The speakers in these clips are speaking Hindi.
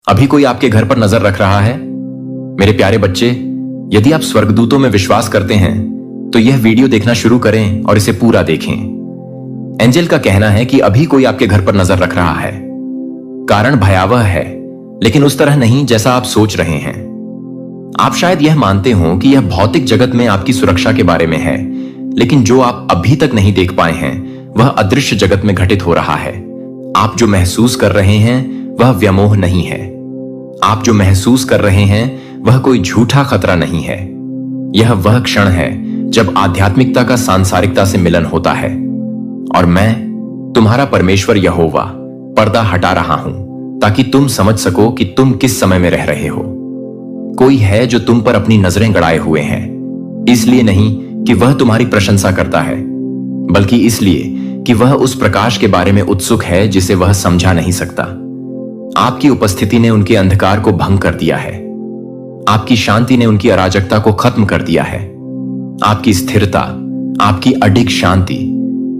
अभी कोई आपके घर पर नजर रख रहा है? मेरे प्यारे बच्चे, यदि आप स्वर्गदूतों में विश्वास करते हैं तो यह वीडियो देखना शुरू करें और इसे पूरा देखें। एंजल का कहना है कि अभी कोई आपके घर पर नजर रख रहा है। कारण भयावह है, लेकिन उस तरह नहीं जैसा आप सोच रहे हैं। आप शायद यह मानते हो कि यह भौतिक जगत में आपकी सुरक्षा के बारे में है, लेकिन जो आप अभी तक नहीं देख पाए हैं वह अदृश्य जगत में घटित हो रहा है। आप जो महसूस कर रहे हैं वह व्यामोह नहीं है। आप जो महसूस कर रहे हैं वह कोई झूठा खतरा नहीं है। यह वह क्षण है जब आध्यात्मिकता का सांसारिकता से मिलन होता है, और मैं तुम्हारा परमेश्वर यहोवा पर्दा हटा रहा हूं ताकि तुम समझ सको कि तुम किस समय में रह रहे हो। कोई है जो तुम पर अपनी नजरें गड़ाए हुए हैं, इसलिए नहीं कि वह तुम्हारी प्रशंसा करता है, बल्कि इसलिए कि वह उस प्रकाश के बारे में उत्सुक है जिसे वह समझा नहीं सकता। आपकी उपस्थिति ने उनके अंधकार को भंग कर दिया है। आपकी शांति ने उनकी अराजकता को खत्म कर दिया है। आपकी स्थिरता, आपकी अडिग शांति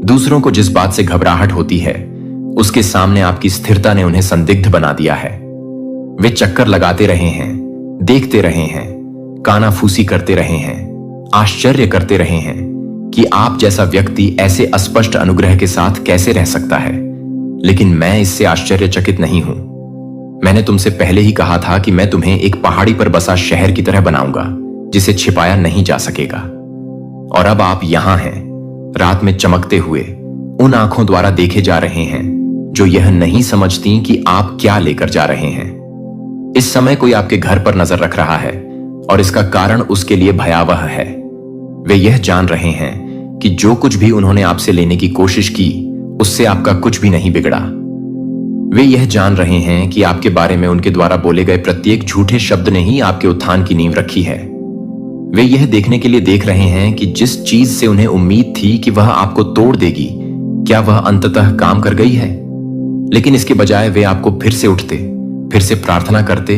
दूसरों को जिस बात से घबराहट होती है उसके सामने आपकी स्थिरता ने उन्हें संदिग्ध बना दिया है। वे चक्कर लगाते रहे हैं, देखते रहे हैं, कानाफूसी करते रहे हैं, आश्चर्य करते रहे हैं कि आप जैसा व्यक्ति ऐसे अस्पष्ट अनुग्रह के साथ कैसे रह सकता है। लेकिन मैं इससे आश्चर्यचकित नहीं हूं। मैंने तुमसे पहले ही कहा था कि मैं तुम्हें एक पहाड़ी पर बसा शहर की तरह बनाऊंगा जिसे छिपाया नहीं जा सकेगा। और अब आप यहां हैं, रात में चमकते हुए उन आंखों द्वारा देखे जा रहे हैं जो यह नहीं समझती कि आप क्या लेकर जा रहे हैं। इस समय कोई आपके घर पर नजर रख रहा है और इसका कारण उसके लिए भयावह है। वे यह जान रहे हैं कि जो कुछ भी उन्होंने आपसे लेने की कोशिश की उससे आपका कुछ भी नहीं बिगड़ा। वे यह जान रहे हैं कि आपके बारे में उनके द्वारा बोले गए प्रत्येक झूठे शब्द ने ही आपके उत्थान की नींव रखी है। वे यह देखने के लिए देख रहे हैं कि जिस चीज से उन्हें उम्मीद थी कि वह आपको तोड़ देगी, क्या वह अंततः काम कर गई है। लेकिन इसके बजाय वे आपको फिर से उठते, फिर से प्रार्थना करते,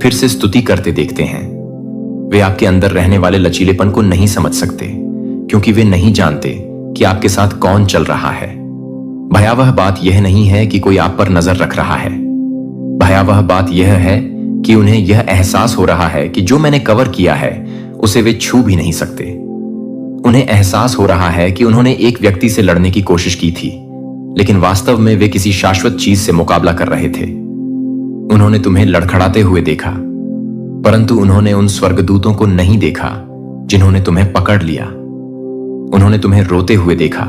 फिर से स्तुति करते देखते हैं। वे आपके अंदर रहने वाले लचीलेपन को नहीं समझ सकते, क्योंकि वे नहीं जानते कि आपके साथ कौन चल रहा है। भयावह बात यह नहीं है कि कोई आप पर नजर रख रहा है। भयावह बात यह है कि उन्हें यह एहसास हो रहा है कि जो मैंने कवर किया है उसे वे छू भी नहीं सकते। उन्हें एहसास हो रहा है कि उन्होंने एक व्यक्ति से लड़ने की कोशिश की थी, लेकिन वास्तव में वे किसी शाश्वत चीज से मुकाबला कर रहे थे। उन्होंने तुम्हें लड़खड़ाते हुए देखा, परंतु उन्होंने उन स्वर्गदूतों को नहीं देखा जिन्होंने तुम्हें पकड़ लिया। उन्होंने तुम्हें रोते हुए देखा,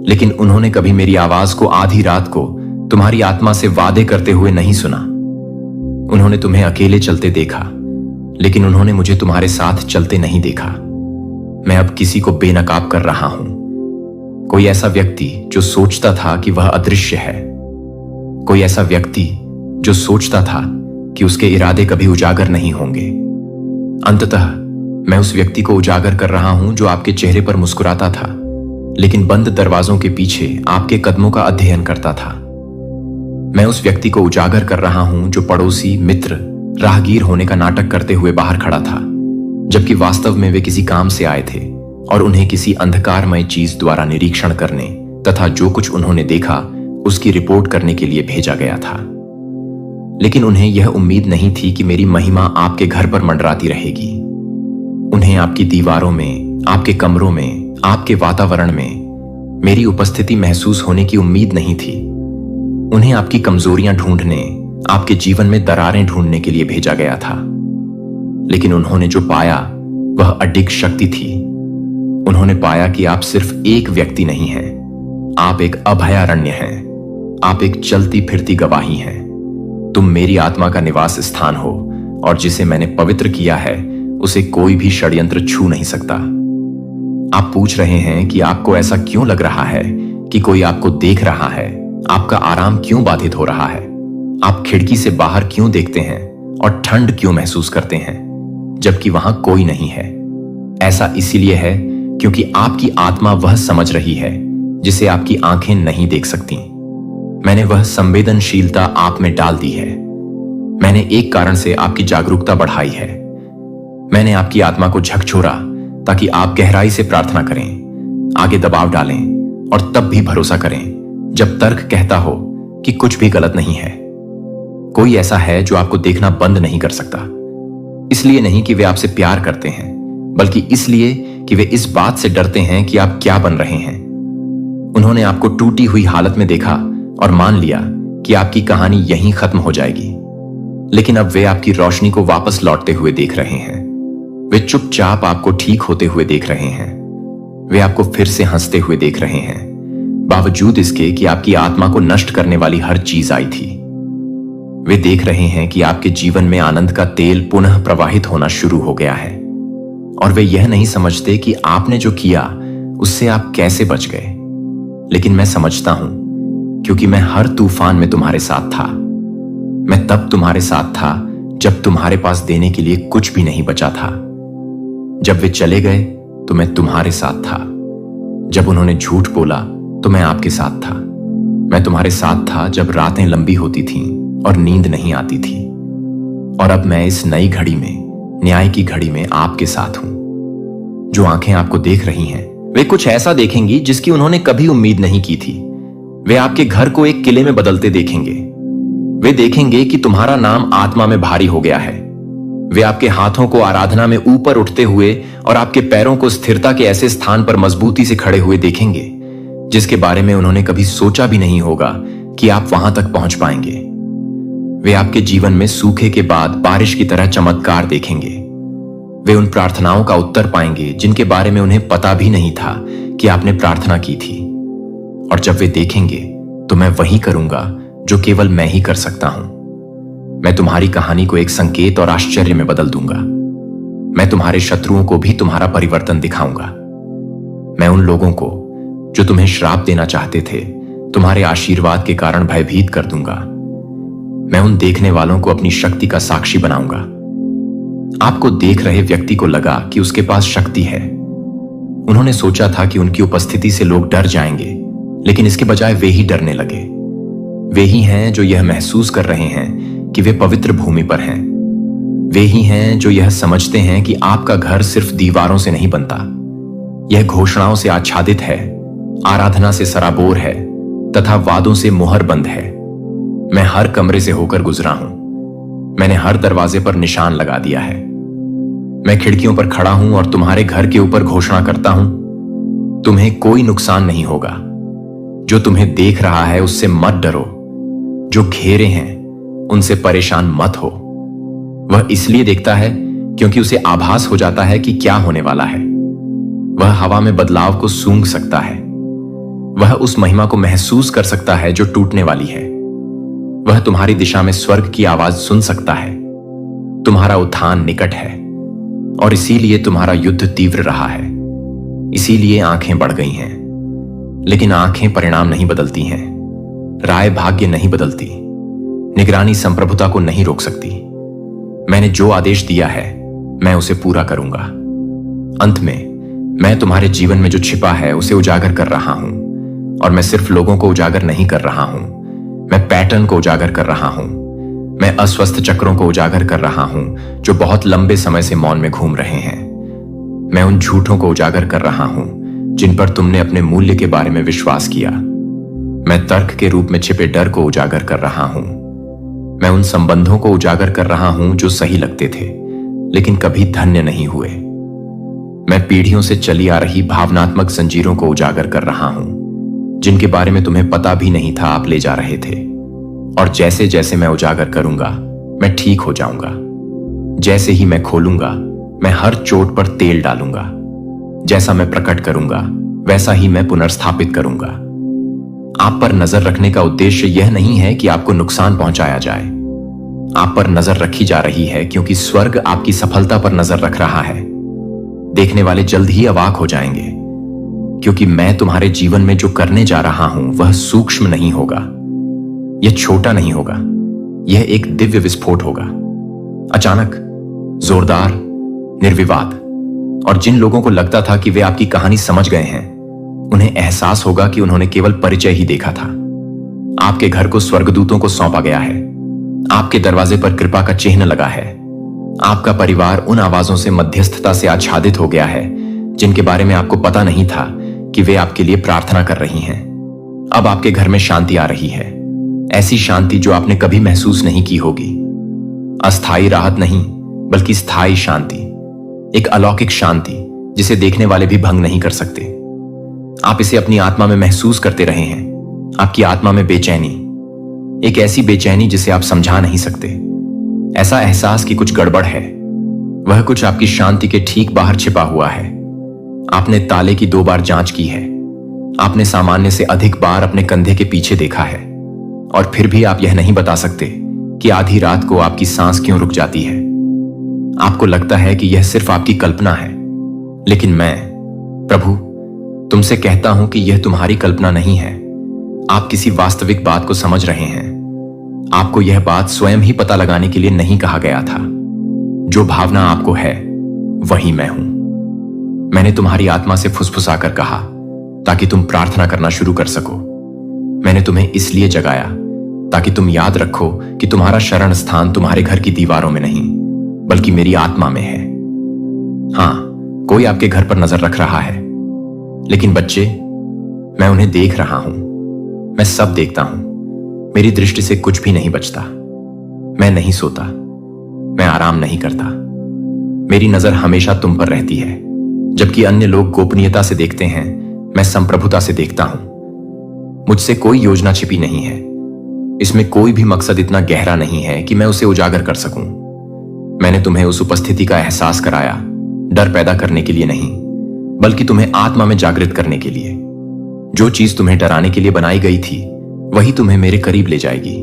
लेकिन उन्होंने कभी मेरी आवाज को आधी रात को तुम्हारी आत्मा से वादे करते हुए नहीं सुना। उन्होंने तुम्हें अकेले चलते देखा, लेकिन उन्होंने मुझे तुम्हारे साथ चलते नहीं देखा। मैं अब किसी को बेनकाब कर रहा हूं। कोई ऐसा व्यक्ति जो सोचता था कि वह अदृश्य है, कोई ऐसा व्यक्ति जो सोचता था कि उसके इरादे कभी उजागर नहीं होंगे। अंततः मैं उस व्यक्ति को उजागर कर रहा हूं जो आपके चेहरे पर मुस्कुराता था, लेकिन बंद दरवाजों के पीछे आपके कदमों का अध्ययन करता था। मैं उस व्यक्ति को उजागर कर रहा हूं जो पड़ोसी, मित्र, राहगीर होने का नाटक करते हुए बाहर खड़ा था, जबकि वास्तव में वे किसी काम से आए थे और उन्हें किसी अंधकारमय चीज द्वारा निरीक्षण करने तथा जो कुछ उन्होंने देखा उसकी रिपोर्ट करने के लिए भेजा गया था। लेकिन उन्हें यह उम्मीद नहीं थी कि मेरी महिमा आपके घर पर मंडराती रहेगी। उन्हें आपकी दीवारों में, आपके कमरों में, आपके वातावरण में मेरी उपस्थिति महसूस होने की उम्मीद नहीं थी। उन्हें आपकी कमजोरियां ढूंढने, आपके जीवन में दरारें ढूंढने के लिए भेजा गया था। लेकिन उन्होंने जो पाया वह अडिग शक्ति थी। उन्होंने पाया कि आप सिर्फ एक व्यक्ति नहीं हैं, आप एक अभयारण्य हैं, आप एक चलती फिरती गवाही हैं। तुम मेरी आत्मा का निवास स्थान हो, और जिसे मैंने पवित्र किया है उसे कोई भी षड्यंत्र छू नहीं सकता। आप पूछ रहे हैं कि आपको ऐसा क्यों लग रहा है कि कोई आपको देख रहा है, आपका आराम क्यों बाधित हो रहा है, आप खिड़की से बाहर क्यों देखते हैं और ठंड क्यों महसूस करते हैं जबकि वहां कोई नहीं है। ऐसा इसीलिए है क्योंकि आपकी आत्मा वह समझ रही है जिसे आपकी आंखें नहीं देख सकती। मैंने वह संवेदनशीलता आप में डाल दी है। मैंने एक कारण से आपकी जागरूकता बढ़ाई है। मैंने आपकी आत्मा को झकझोरा ताकि आप गहराई से प्रार्थना करें, आगे दबाव डालें और तब भी भरोसा करें जब तर्क कहता हो कि कुछ भी गलत नहीं है। कोई ऐसा है जो आपको देखना बंद नहीं कर सकता। इसलिए नहीं कि वे आपसे प्यार करते हैं, बल्कि इसलिए कि वे इस बात से डरते हैं कि आप क्या बन रहे हैं। उन्होंने आपको टूटी हुई हालत में देखा और मान लिया कि आपकी कहानी यहीं खत्म हो जाएगी। लेकिन अब वे आपकी रोशनी को वापस लौटते हुए देख रहे हैं। वे चुपचाप आपको ठीक होते हुए देख रहे हैं। वे आपको फिर से हंसते हुए देख रहे हैं, बावजूद इसके कि आपकी आत्मा को नष्ट करने वाली हर चीज आई थी। वे देख रहे हैं कि आपके जीवन में आनंद का तेल पुनः प्रवाहित होना शुरू हो गया है, और वे यह नहीं समझते कि आपने जो किया उससे आप कैसे बच गए। लेकिन मैं समझता हूं, क्योंकि मैं हर तूफान में तुम्हारे साथ था। मैं तब तुम्हारे साथ था जब तुम्हारे पास देने के लिए कुछ भी नहीं बचा था। जब वे चले गए तो मैं तुम्हारे साथ था। जब उन्होंने झूठ बोला तो मैं आपके साथ था। मैं तुम्हारे साथ था जब रातें लंबी होती थीं और नींद नहीं आती थी। और अब मैं इस नई घड़ी में, न्याय की घड़ी में आपके साथ हूं। जो आंखें आपको देख रही हैं, वे कुछ ऐसा देखेंगी जिसकी उन्होंने कभी उम्मीद नहीं की थी। वे आपके घर को एक किले में बदलते देखेंगे। वे देखेंगे कि तुम्हारा नाम आत्मा में भारी हो गया है। वे आपके हाथों को आराधना में ऊपर उठते हुए और आपके पैरों को स्थिरता के ऐसे स्थान पर मजबूती से खड़े हुए देखेंगे जिसके बारे में उन्होंने कभी सोचा भी नहीं होगा कि आप वहां तक पहुंच पाएंगे। वे आपके जीवन में सूखे के बाद बारिश की तरह चमत्कार देखेंगे। वे उन प्रार्थनाओं का उत्तर पाएंगे जिनके बारे में उन्हें पता भी नहीं था कि आपने प्रार्थना की थी। और जब वे देखेंगे तो मैं वही करूंगा जो केवल मैं ही कर सकता हूं। मैं तुम्हारी कहानी को एक संकेत और आश्चर्य में बदल दूंगा। मैं तुम्हारे शत्रुओं को भी तुम्हारा परिवर्तन दिखाऊंगा। मैं उन लोगों को जो तुम्हें श्राप देना चाहते थे, तुम्हारे आशीर्वाद के कारण भयभीत कर दूंगा। मैं उन देखने वालों को अपनी शक्ति का साक्षी बनाऊंगा। आपको देख रहे व्यक्ति को लगा कि उसके पास शक्ति है। उन्होंने सोचा था कि उनकी उपस्थिति से लोग डर जाएंगे, लेकिन इसके बजाय वे ही डरने लगे। वे ही हैं जो यह महसूस कर रहे हैं कि वे पवित्र भूमि पर हैं। वे ही हैं जो यह समझते हैं कि आपका घर सिर्फ दीवारों से नहीं बनता, यह घोषणाओं से आच्छादित है, आराधना से सराबोर है तथा वादों से मुहरबंद है। मैं हर कमरे से होकर गुजरा हूं। मैंने हर दरवाजे पर निशान लगा दिया है। मैं खिड़कियों पर खड़ा हूं और तुम्हारे घर के ऊपर घोषणा करता हूं, तुम्हें कोई नुकसान नहीं होगा। जो तुम्हें देख रहा है उससे मत डरो। जो घेरे हैं उनसे परेशान मत हो। वह इसलिए देखता है क्योंकि उसे आभास हो जाता है कि क्या होने वाला है। वह हवा में बदलाव को सूंघ सकता है। वह उस महिमा को महसूस कर सकता है जो टूटने वाली है। वह तुम्हारी दिशा में स्वर्ग की आवाज सुन सकता है। तुम्हारा उत्थान निकट है और इसीलिए तुम्हारा युद्ध तीव्र रहा है। इसीलिए आंखें बढ़ गई हैं। लेकिन आंखें परिणाम नहीं बदलती हैं। राय भाग्य नहीं बदलती। निगरानी संप्रभुता को नहीं रोक सकती। मैंने जो आदेश दिया है मैं उसे पूरा करूंगा। अंत में मैं तुम्हारे जीवन में जो छिपा है उसे उजागर कर रहा हूं। और मैं सिर्फ लोगों को उजागर नहीं कर रहा हूं, मैं पैटर्न को उजागर कर रहा हूं। मैं अस्वस्थ चक्रों को उजागर कर रहा हूं जो बहुत लंबे समय से मौन में घूम रहे हैं। मैं उन झूठों को उजागर कर रहा हूं जिन पर तुमने अपने मूल्य के बारे में विश्वास किया। मैं तर्क के रूप में छिपे डर को उजागर कर रहा हूं। मैं उन संबंधों को उजागर कर रहा हूं जो सही लगते थे लेकिन कभी धन्य नहीं हुए। मैं पीढ़ियों से चली आ रही भावनात्मक जंजीरों को उजागर कर रहा हूं जिनके बारे में तुम्हें पता भी नहीं था आप ले जा रहे थे। और जैसे जैसे मैं उजागर करूंगा मैं ठीक हो जाऊंगा। जैसे ही मैं खोलूंगा मैं हर चोट पर तेल डालूंगा। जैसा मैं प्रकट करूंगा वैसा ही मैं पुनर्स्थापित करूंगा। आप पर नजर रखने का उद्देश्य यह नहीं है कि आपको नुकसान पहुंचाया जाए। आप पर नजर रखी जा रही है क्योंकि स्वर्ग आपकी सफलता पर नजर रख रहा है। देखने वाले जल्द ही अवाक हो जाएंगे क्योंकि मैं तुम्हारे जीवन में जो करने जा रहा हूं वह सूक्ष्म नहीं होगा, यह छोटा नहीं होगा, यह एक दिव्य विस्फोट होगा। अचानक, जोरदार, निर्विवाद। और जिन लोगों को लगता था कि वे आपकी कहानी समझ गए हैं, उन्हें एहसास होगा कि उन्होंने केवल परिचय ही देखा था। आपके घर को स्वर्गदूतों को सौंपा गया है। आपके दरवाजे पर कृपा का चिन्ह लगा है। आपका परिवार उन आवाजों से मध्यस्थता से आच्छादित हो गया है जिनके बारे में आपको पता नहीं था कि वे आपके लिए प्रार्थना कर रही हैं। अब आपके घर में शांति आ रही है। ऐसी शांति जो आपने कभी महसूस नहीं की होगी। अस्थायी राहत नहीं, बल्कि स्थायी शांति, एक अलौकिक शांति जिसे देखने वाले भी भंग नहीं कर सकते। आप इसे अपनी आत्मा में महसूस करते रहे हैं। आपकी आत्मा में बेचैनी, एक ऐसी बेचैनी जिसे आप समझा नहीं सकते, ऐसा एहसास कि कुछ गड़बड़ है। वह कुछ आपकी शांति के ठीक बाहर छिपा हुआ है। आपने ताले की 2 बार जांच की है। आपने सामान्य से अधिक बार अपने कंधे के पीछे देखा है, और फिर भी आप यह नहीं बता सकते कि आधी रात को आपकी सांस क्यों रुक जाती है। आपको लगता है कि यह सिर्फ आपकी कल्पना है, लेकिन मैं, प्रभु, तुमसे कहता हूं कि यह तुम्हारी कल्पना नहीं है। आप किसी वास्तविक बात को समझ रहे हैं। आपको यह बात स्वयं ही पता लगाने के लिए नहीं कहा गया था। जो भावना आपको है, वही मैं हूं। मैंने तुम्हारी आत्मा से फुसफुसाकर कहा ताकि तुम प्रार्थना करना शुरू कर सको। मैंने तुम्हें इसलिए जगाया ताकि तुम याद रखो कि तुम्हारा शरण स्थान तुम्हारे घर की दीवारों में नहीं, बल्कि मेरी आत्मा में है। हां, कोई आपके घर पर नजर रख रहा है, लेकिन बच्चे, मैं उन्हें देख रहा हूं। मैं सब देखता हूं। मेरी दृष्टि से कुछ भी नहीं बचता। मैं नहीं सोता, मैं आराम नहीं करता। मेरी नजर हमेशा तुम पर रहती है। जबकि अन्य लोग गोपनीयता से देखते हैं, मैं संप्रभुता से देखता हूं। मुझसे कोई योजना छिपी नहीं है। इसमें कोई भी मकसद इतना गहरा नहीं है कि मैं उसे उजागर कर सकूं। मैंने तुम्हें उस उपस्थिति का एहसास कराया, डर पैदा करने के लिए नहीं, बल्कि तुम्हें आत्मा में जागृत करने के लिए। जो चीज तुम्हें डराने के लिए बनाई गई थी, वही तुम्हें मेरे करीब ले जाएगी।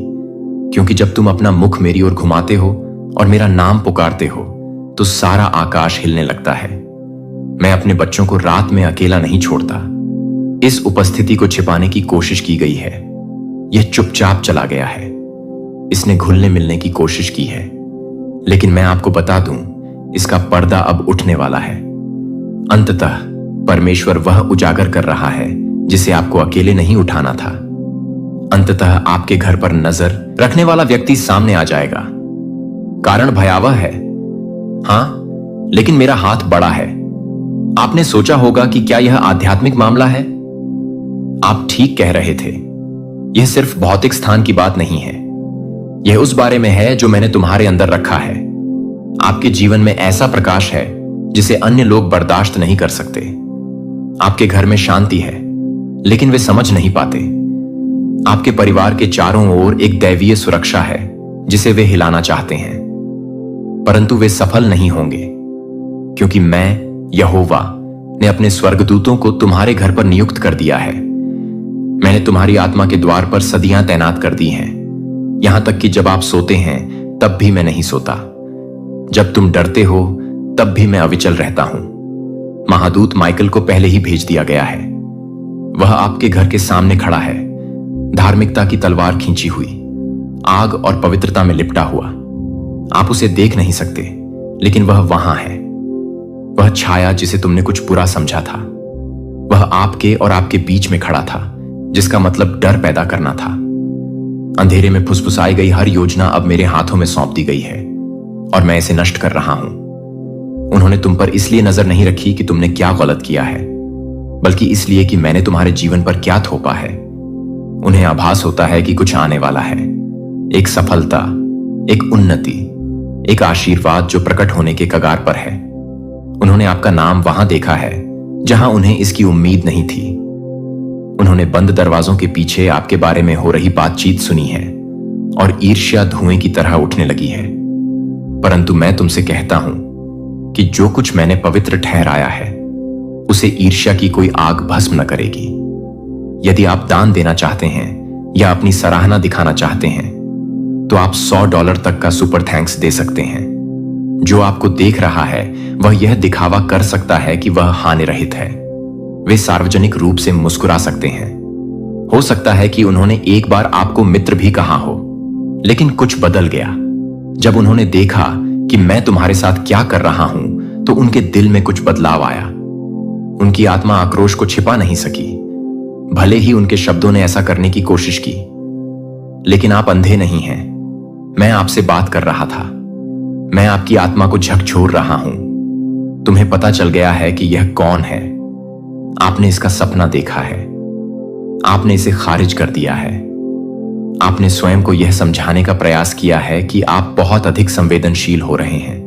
क्योंकि जब तुम अपना मुख मेरी ओर घुमाते हो और मेरा नाम पुकारते हो, तो सारा आकाश हिलने लगता है। मैं अपने बच्चों को रात में अकेला नहीं छोड़ता। इस उपस्थिति को छिपाने की कोशिश की गई है। यह चुपचाप चला गया है। इसने घुलने मिलने की कोशिश की है, लेकिन मैं आपको बता दूं, इसका पर्दा अब उठने वाला है। अंततः परमेश्वर वह उजागर कर रहा है जिसे आपको अकेले नहीं उठाना था। अंततः आपके घर पर नजर रखने वाला व्यक्ति सामने आ जाएगा। कारण भयावह है, हां, लेकिन मेरा हाथ बड़ा है। आपने सोचा होगा कि क्या यह आध्यात्मिक मामला है? आप ठीक कह रहे थे। यह सिर्फ भौतिक स्थान की बात नहीं है। यह उस बारे में है जो मैंने तुम्हारे अंदर रखा है। आपके जीवन में ऐसा प्रकाश है जिसे अन्य लोग बर्दाश्त नहीं कर सकते। आपके घर में शांति है, लेकिन वे समझ नहीं पाते। आपके परिवार के चारों ओर एक दैवीय सुरक्षा है जिसे वे हिलाना चाहते हैं, परंतु वे सफल नहीं होंगे, क्योंकि मैं, यहोवा, ने अपने स्वर्गदूतों को तुम्हारे घर पर नियुक्त कर दिया है। मैंने तुम्हारी आत्मा के द्वार पर सदियां तैनात कर दी हैं। यहां तक कि जब आप सोते हैं तब भी मैं नहीं सोता। जब तुम डरते हो तब भी मैं अविचल रहता हूं। महादूत माइकल को पहले ही भेज दिया गया है। वह आपके घर के सामने खड़ा है, धार्मिकता की तलवार खींची हुई, आग और पवित्रता में लिपटा हुआ। आप उसे देख नहीं सकते, लेकिन वह वहां है। वह छाया जिसे तुमने कुछ बुरा समझा था, वह आपके और आपके बीच में खड़ा था, जिसका मतलब डर पैदा करना था। अंधेरे में फुसफुसाई गई हर योजना अब मेरे हाथों में सौंप दी गई है, और मैं इसे नष्ट कर रहा हूं। उन्होंने तुम पर इसलिए नजर नहीं रखी कि तुमने क्या गलत किया है, बल्कि इसलिए कि मैंने तुम्हारे जीवन पर क्या थोपा है। उन्हें आभास होता है कि कुछ आने वाला है, एक सफलता, एक उन्नति, एक आशीर्वाद जो प्रकट होने के कगार पर है। उन्होंने आपका नाम वहां देखा है जहां उन्हें इसकी उम्मीद नहीं थी। उन्होंने बंद दरवाजों के पीछे आपके बारे में हो रही बातचीत सुनी है, और ईर्ष्या धुएं की तरह उठने लगी है। परंतु मैं तुमसे कहता हूं कि जो कुछ मैंने पवित्र ठहराया है, उसे ईर्ष्या की कोई आग भस्म न करेगी। यदि आप दान देना चाहते हैं या अपनी सराहना दिखाना चाहते हैं, तो आप $100 तक का सुपर थैंक्स दे सकते हैं। जो आपको देख रहा है वह यह दिखावा कर सकता है कि वह हानि रहित है। वे सार्वजनिक रूप से मुस्कुरा सकते हैं। हो सकता है कि उन्होंने एक बार आपको मित्र भी कहा हो, लेकिन कुछ बदल गया। जब उन्होंने देखा कि मैं तुम्हारे साथ क्या कर रहा हूं, तो उनके दिल में कुछ बदलाव आया। उनकी आत्मा आक्रोश को छिपा नहीं सकी, भले ही उनके शब्दों ने ऐसा करने की कोशिश की। लेकिन आप अंधे नहीं हैं। मैं आपसे बात कर रहा था। मैं आपकी आत्मा को झकझोर रहा हूं। तुम्हें पता चल गया है कि यह कौन है। आपने इसका सपना देखा है। आपने इसे खारिज कर दिया है। आपने स्वयं को यह समझाने का प्रयास किया है कि आप बहुत अधिक संवेदनशील हो रहे हैं,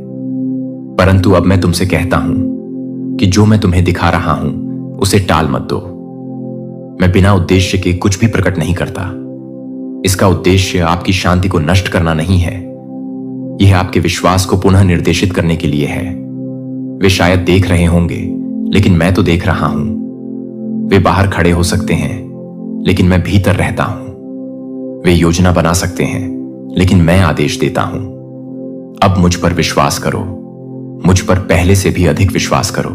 परंतु अब मैं तुमसे कहता हूं कि जो मैं तुम्हें दिखा रहा हूं उसे टाल मत दो। मैं बिना उद्देश्य के कुछ भी प्रकट नहीं करता। इसका उद्देश्य आपकी शांति को नष्ट करना नहीं है, यह आपके विश्वास को पुनः निर्देशित करने के लिए है। वे शायद देख रहे होंगे, लेकिन मैं तो देख रहा हूं। वे बाहर खड़े हो सकते हैं, लेकिन मैं भीतर रहता हूं। वे योजना बना सकते हैं, लेकिन मैं आदेश देता हूं। अब मुझ पर विश्वास करो, मुझ पर पहले से भी अधिक विश्वास करो।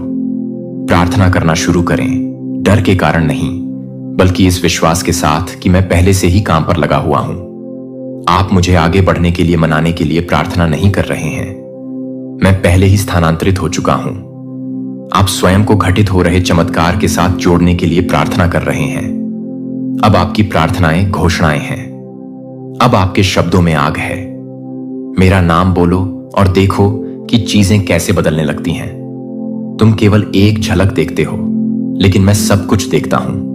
प्रार्थना करना शुरू करें, डर के कारण नहीं, बल्कि इस विश्वास के साथ कि मैं पहले से ही काम पर लगा हुआ हूं। आप मुझे आगे बढ़ने के लिए मनाने के लिए प्रार्थना नहीं कर रहे हैं। मैं पहले ही स्थानांतरित हो चुका हूं। आप स्वयं को घटित हो रहे चमत्कार के साथ जोड़ने के लिए प्रार्थना कर रहे हैं। अब आपकी प्रार्थनाएं घोषणाएं हैं। अब आपके शब्दों में आग है। मेरा नाम बोलो और देखो कि चीजें कैसे बदलने लगती हैं। तुम केवल एक झलक देखते हो, लेकिन मैं सब कुछ देखता हूं।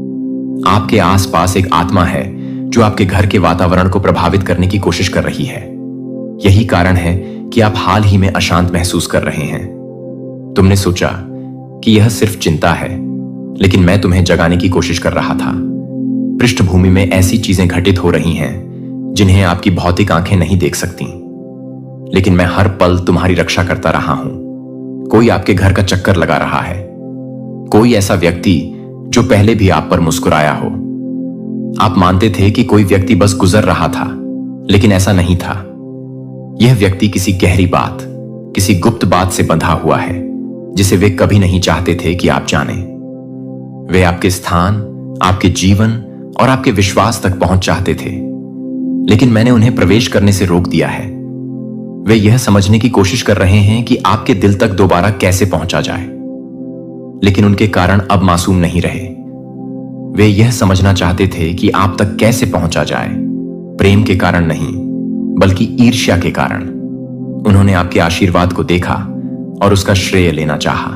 आपके आसपास एक आत्मा है जो आपके घर के वातावरण को प्रभावित करने की कोशिश कर रही है। यही कारण है कि आप हाल ही में अशांत महसूस कर रहे हैं। तुमने सोचा कि यह सिर्फ चिंता है, लेकिन मैं तुम्हें जगाने की कोशिश कर रहा था। पृष्ठभूमि में ऐसी चीजें घटित हो रही हैं जिन्हें आपकी भौतिक आंखें नहीं देख सकती, लेकिन मैं हर पल तुम्हारी रक्षा करता रहा हूं। कोई आपके घर का चक्कर लगा रहा है, कोई ऐसा व्यक्ति जो पहले भी आप पर मुस्कुराया हो। आप मानते थे कि कोई व्यक्ति बस गुजर रहा था, लेकिन ऐसा नहीं था। यह व्यक्ति किसी गहरी बात, किसी गुप्त बात से बंधा हुआ है जिसे वे कभी नहीं चाहते थे कि आप जानें। वे आपके स्थान, आपके जीवन और आपके विश्वास तक पहुंच चाहते थे, लेकिन मैंने उन्हें प्रवेश करने से रोक दिया है। वे यह समझने की कोशिश कर रहे हैं कि आपके दिल तक दोबारा कैसे पहुंचा जाए, लेकिन उनके कारण अब मासूम नहीं रहे। वे यह समझना चाहते थे कि आप तक कैसे पहुंचा जाए, प्रेम के कारण नहीं, बल्कि ईर्ष्या के कारण। उन्होंने आपके आशीर्वाद को देखा और उसका श्रेय लेना चाहा।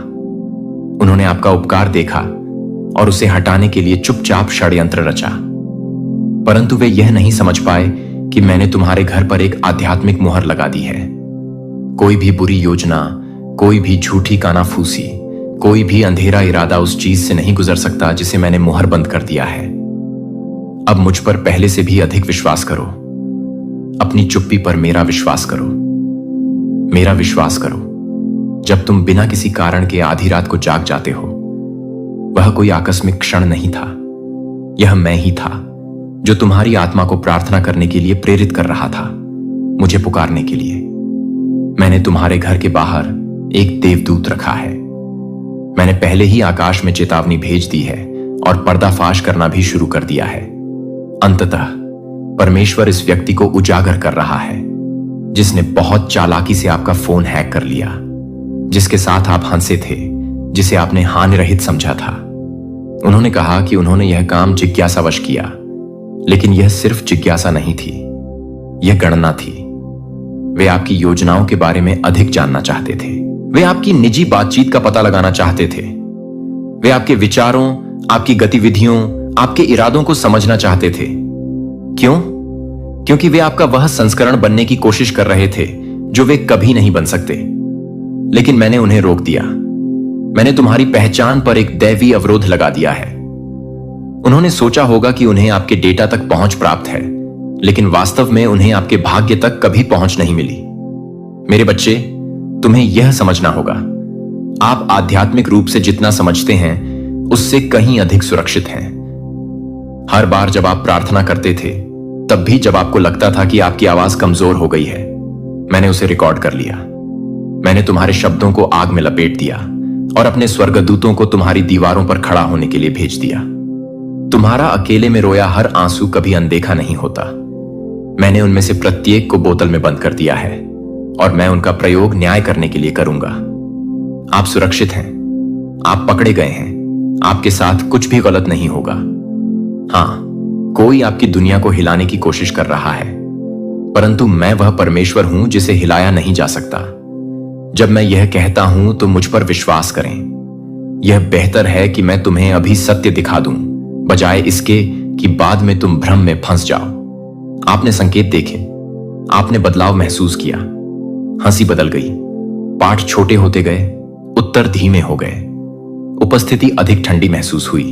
उन्होंने आपका उपकार देखा और उसे हटाने के लिए चुपचाप षड्यंत्र रचा। परंतु वे यह नहीं समझ पाए कि मैंने तुम्हारे घर पर एक आध्यात्मिक मुहर लगा दी है। कोई भी बुरी योजना, कोई भी झूठी कानाफूसी, कोई भी अंधेरा इरादा उस चीज से नहीं गुजर सकता जिसे मैंने मुहर बंद कर दिया है। अब मुझ पर पहले से भी अधिक विश्वास करो। अपनी चुप्पी पर मेरा विश्वास करो। मेरा विश्वास करो। जब तुम बिना किसी कारण के आधी रात को जाग जाते हो, वह कोई आकस्मिक क्षण नहीं था। यह मैं ही था जो तुम्हारी आत्मा को प्रार्थना करने के लिए प्रेरित कर रहा था, मुझे पुकारने के लिए। मैंने तुम्हारे घर के बाहर एक देवदूत रखा है। मैंने पहले ही आकाश में चेतावनी भेज दी है और पर्दाफाश करना भी शुरू कर दिया है। अंततः परमेश्वर इस व्यक्ति को उजागर कर रहा है जिसने बहुत चालाकी से आपका फोन हैक कर लिया, जिसके साथ आप हंसे थे, जिसे आपने हानि रहित समझा था। उन्होंने कहा कि उन्होंने यह काम जिज्ञासावश किया, लेकिन यह सिर्फ जिज्ञासा नहीं थी, यह गणना थी। वे आपकी योजनाओं के बारे में अधिक जानना चाहते थे। वे आपकी निजी बातचीत का पता लगाना चाहते थे। वे आपके विचारों, आपकी गतिविधियों, आपके इरादों को समझना चाहते थे। क्यों? क्योंकि वे आपका वह संस्करण बनने की कोशिश कर रहे थे जो वे कभी नहीं बन सकते। लेकिन मैंने उन्हें रोक दिया। मैंने तुम्हारी पहचान पर एक दैवीय अवरोध लगा दिया है। उन्होंने सोचा होगा कि उन्हें आपके डेटा तक पहुंच प्राप्त है, लेकिन वास्तव में उन्हें आपके भाग्य तक कभी पहुंच नहीं मिली। मेरे बच्चे, तुम्हें यह समझना होगा, आप आध्यात्मिक रूप से जितना समझते हैं उससे कहीं अधिक सुरक्षित हैं। हर बार जब आप प्रार्थना करते थे, तब भी जब आपको लगता था कि आपकी आवाज कमजोर हो गई है, मैंने उसे रिकॉर्ड कर लिया। मैंने तुम्हारे शब्दों को आग में लपेट दिया और अपने स्वर्गदूतों को तुम्हारी दीवारों पर खड़ा होने के लिए भेज दिया। तुम्हारा अकेले में रोया हर आंसू कभी अनदेखा नहीं होता। मैंने उनमें से प्रत्येक को बोतल में बंद कर दिया है और मैं उनका प्रयोग न्याय करने के लिए करूंगा। आप सुरक्षित हैं, आप पकड़े गए हैं, आपके साथ कुछ भी गलत नहीं होगा। हां, कोई आपकी दुनिया को हिलाने की कोशिश कर रहा है, परंतु मैं वह परमेश्वर हूं जिसे हिलाया नहीं जा सकता। जब मैं यह कहता हूं तो मुझ पर विश्वास करें। यह बेहतर है कि मैं तुम्हें अभी सत्य दिखा दूं, बजाय इसके कि बाद में तुम भ्रम में फंस जाओ। आपने संकेत देखे, आपने बदलाव महसूस किया। हंसी बदल गई, पाठ छोटे होते गए, उत्तर धीमे हो गए, उपस्थिति अधिक ठंडी महसूस हुई।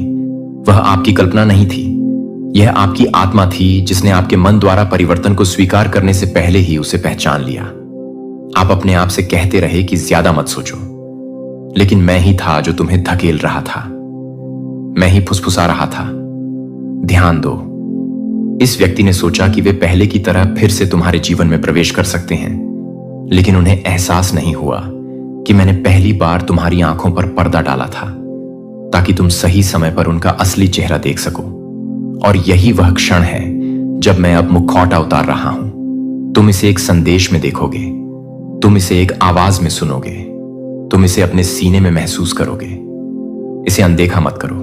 वह आपकी कल्पना नहीं थी, यह आपकी आत्मा थी जिसने आपके मन द्वारा परिवर्तन को स्वीकार करने से पहले ही उसे पहचान लिया। आप अपने आप से कहते रहे कि ज्यादा मत सोचो, लेकिन मैं ही था जो तुम्हें धकेल रहा था। मैं ही फुसफुसा रहा था, ध्यान दो। इस व्यक्ति ने सोचा कि वे पहले की तरह फिर से तुम्हारे जीवन में प्रवेश कर सकते हैं, लेकिन उन्हें एहसास नहीं हुआ कि मैंने पहली बार तुम्हारी आंखों पर पर्दा डाला था ताकि तुम सही समय पर उनका असली चेहरा देख सको। और यही वह क्षण है जब मैं अब मुखौटा उतार रहा हूं। तुम इसे एक संदेश में देखोगे, तुम इसे एक आवाज में सुनोगे, तुम इसे अपने सीने में महसूस करोगे। इसे अनदेखा मत करो,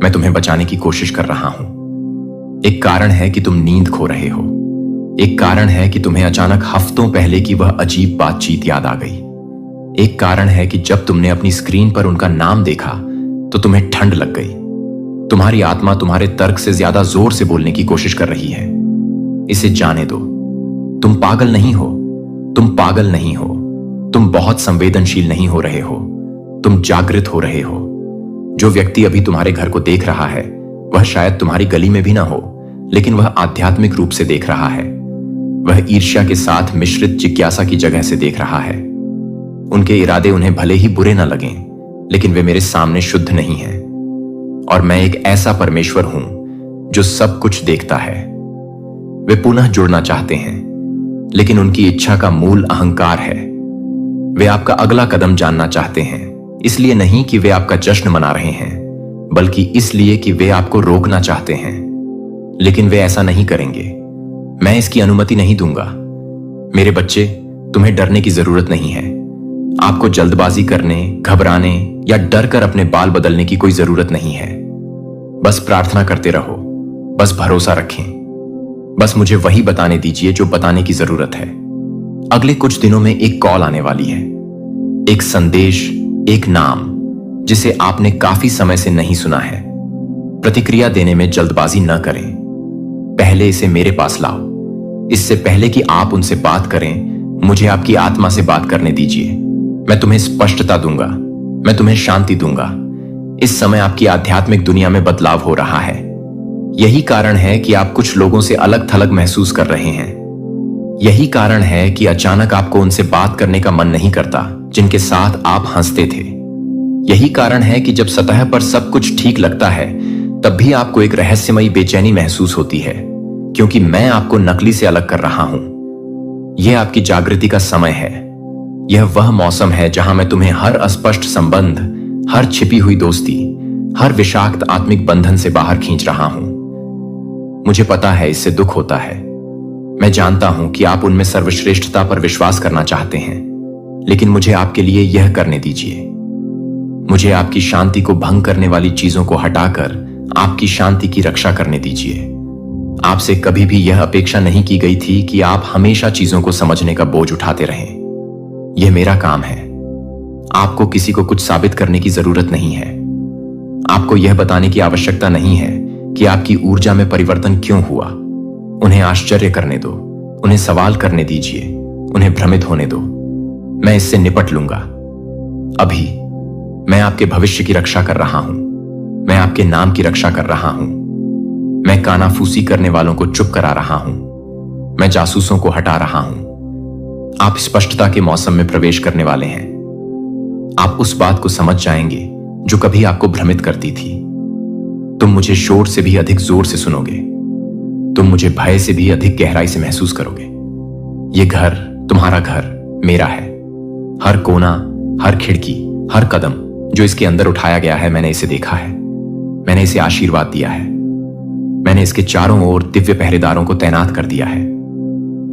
मैं तुम्हें बचाने की कोशिश कर रहा हूं। एक कारण है कि तुम नींद खो रहे हो, एक कारण है कि तुम्हें अचानक हफ्तों पहले की वह अजीब बातचीत याद आ गई। एक कारण है कि जब तुमने अपनी स्क्रीन पर उनका नाम देखा तो तुम्हें ठंड लग गई। तुम्हारी आत्मा तुम्हारे तर्क से ज्यादा जोर से बोलने की कोशिश कर रही है। इसे जाने दो, तुम पागल नहीं हो, तुम पागल नहीं हो, तुम बहुत संवेदनशील नहीं हो रहे हो, तुम जागृत हो रहे हो। जो व्यक्ति अभी तुम्हारे घर को देख रहा है वह शायद तुम्हारी गली में भी ना हो, लेकिन वह आध्यात्मिक रूप से देख रहा है। वह ईर्ष्या के साथ मिश्रित जिज्ञासा की जगह से देख रहा है। उनके इरादे उन्हें भले ही बुरे ना लगें, लेकिन वे मेरे सामने शुद्ध नहीं हैं। और मैं एक ऐसा परमेश्वर हूं जो सब कुछ देखता है। वे पुनः जुड़ना चाहते हैं, लेकिन उनकी इच्छा का मूल अहंकार है। वे आपका अगला कदम जानना चाहते हैं, इसलिए नहीं कि वे आपका जश्न मना रहे हैं, बल्कि इसलिए कि वे आपको रोकना चाहते हैं। लेकिन वे ऐसा नहीं करेंगे, मैं इसकी अनुमति नहीं दूंगा। मेरे बच्चे, तुम्हें डरने की जरूरत नहीं है। आपको जल्दबाजी करने, घबराने या डर कर अपने बाल बदलने की कोई जरूरत नहीं है। बस प्रार्थना करते रहो, बस भरोसा रखें, बस मुझे वही बताने दीजिए जो बताने की जरूरत है। अगले कुछ दिनों में एक कॉल आने वाली है, एक संदेश, एक नाम जिसे आपने काफी समय से नहीं सुना है। प्रतिक्रिया देने में जल्दबाजी न करें, पहले इसे मेरे पास लाओ। इससे पहले कि आप उनसे बात करें, मुझे आपकी आत्मा से बात करने दीजिए। मैं तुम्हें स्पष्टता दूंगा, मैं तुम्हें शांति दूंगा। इस समय आपकी आध्यात्मिक दुनिया में बदलाव हो रहा है। यही कारण है कि आप कुछ लोगों से अलग थलग महसूस कर रहे हैं। यही कारण है कि अचानक आपको उनसे बात करने का मन नहीं करता जिनके साथ आप हंसते थे। यही कारण है कि जब सतह पर सब कुछ ठीक लगता है तब भी आपको एक रहस्यमयी बेचैनी महसूस होती है, क्योंकि मैं आपको नकली से अलग कर रहा हूं। यह आपकी जागृति का समय है। यह वह मौसम है जहां मैं तुम्हें हर अस्पष्ट संबंध, हर छिपी हुई दोस्ती, हर विषाक्त आत्मिक बंधन से बाहर खींच रहा हूं। मुझे पता है इससे दुख होता है। मैं जानता हूं कि आप उनमें सर्वश्रेष्ठता पर विश्वास करना चाहते हैं, लेकिन मुझे आपके लिए यह करने दीजिए। मुझे आपकी शांति को भंग करने वाली चीजों को हटाकर आपकी शांति की रक्षा करने दीजिए। आपसे कभी भी यह अपेक्षा नहीं की गई थी कि आप हमेशा चीजों को समझने का बोझ उठाते रहें। यह मेरा काम है। आपको किसी को कुछ साबित करने की जरूरत नहीं है। आपको यह बताने की आवश्यकता नहीं है कि आपकी ऊर्जा में परिवर्तन क्यों हुआ। उन्हें आश्चर्य करने दो, उन्हें सवाल करने दीजिए, उन्हें भ्रमित होने दो। मैं इससे निपट लूंगा। अभी मैं आपके भविष्य की रक्षा कर रहा हूं। मैं आपके नाम की रक्षा कर रहा हूं। मैं कानाफूसी करने वालों को चुप करा रहा हूं। मैं जासूसों को हटा रहा हूं। आप स्पष्टता के मौसम में प्रवेश करने वाले हैं। आप उस बात को समझ जाएंगे जो कभी आपको भ्रमित करती थी। तुम मुझे शोर से भी अधिक जोर से सुनोगे। तुम मुझे भय से भी अधिक गहराई से महसूस करोगे। यह घर, तुम्हारा घर, मेरा है। हर कोना, हर खिड़की, हर कदम जो इसके अंदर उठाया गया है, मैंने इसे देखा है। मैंने इसे आशीर्वाद दिया है। मैंने इसके चारों ओर दिव्य पहरेदारों को तैनात कर दिया है।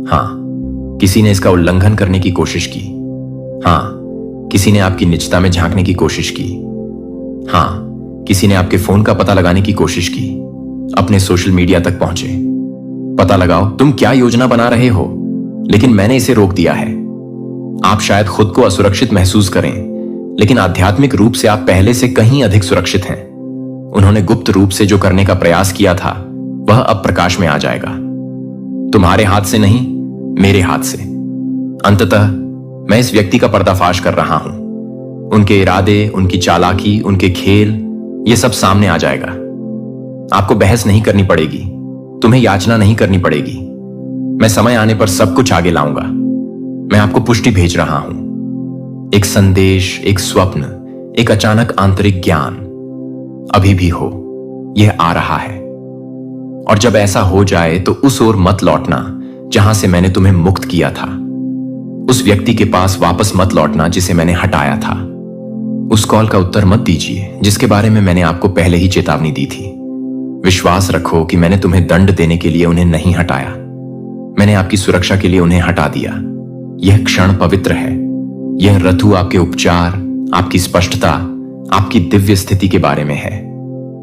हां, किसी ने इसका उल्लंघन करने की कोशिश की। हां, किसी ने आपकी निजता में झांकने की कोशिश की। हां, किसी ने आपके फोन का पता लगाने की कोशिश की, अपने सोशल मीडिया तक पहुंचे। पता लगाओ तुम क्या योजना बना रहे हो, लेकिन मैंने इसे रोक दिया है। आप शायद खुद को असुरक्षित महसूस करें, लेकिन आध्यात्मिक रूप से आप पहले से कहीं अधिक सुरक्षित हैं। उन्होंने गुप्त रूप से जो करने का प्रयास किया था वह अब प्रकाश में आ जाएगा। तुम्हारे हाथ से नहीं, मेरे हाथ से। अंततः मैं इस व्यक्ति का पर्दाफाश कर रहा हूं। उनके इरादे, उनकी चालाकी, उनके खेल, ये सब सामने आ जाएगा। आपको बहस नहीं करनी पड़ेगी, तुम्हें याचना नहीं करनी पड़ेगी। मैं समय आने पर सब कुछ आगे लाऊंगा। मैं आपको पुष्टि भेज रहा हूं, एक संदेश, एक स्वप्न, एक अचानक आंतरिक ज्ञान। अभी भी हो, यह आ रहा है। और जब ऐसा हो जाए तो उस ओर मत लौटना जहां से मैंने तुम्हें मुक्त किया था। उस व्यक्ति के पास वापस मत लौटना जिसे मैंने हटाया था। उस कॉल का उत्तर मत दीजिए जिसके बारे में मैंने आपको पहले ही चेतावनी दी थी। विश्वास रखो कि मैंने तुम्हें दंड देने के लिए उन्हें नहीं हटाया। मैंने आपकी सुरक्षा के लिए उन्हें हटा दिया। यह क्षण पवित्र है। यह ऋतु आपके उपचार, आपकी स्पष्टता, आपकी दिव्य स्थिति के बारे में है।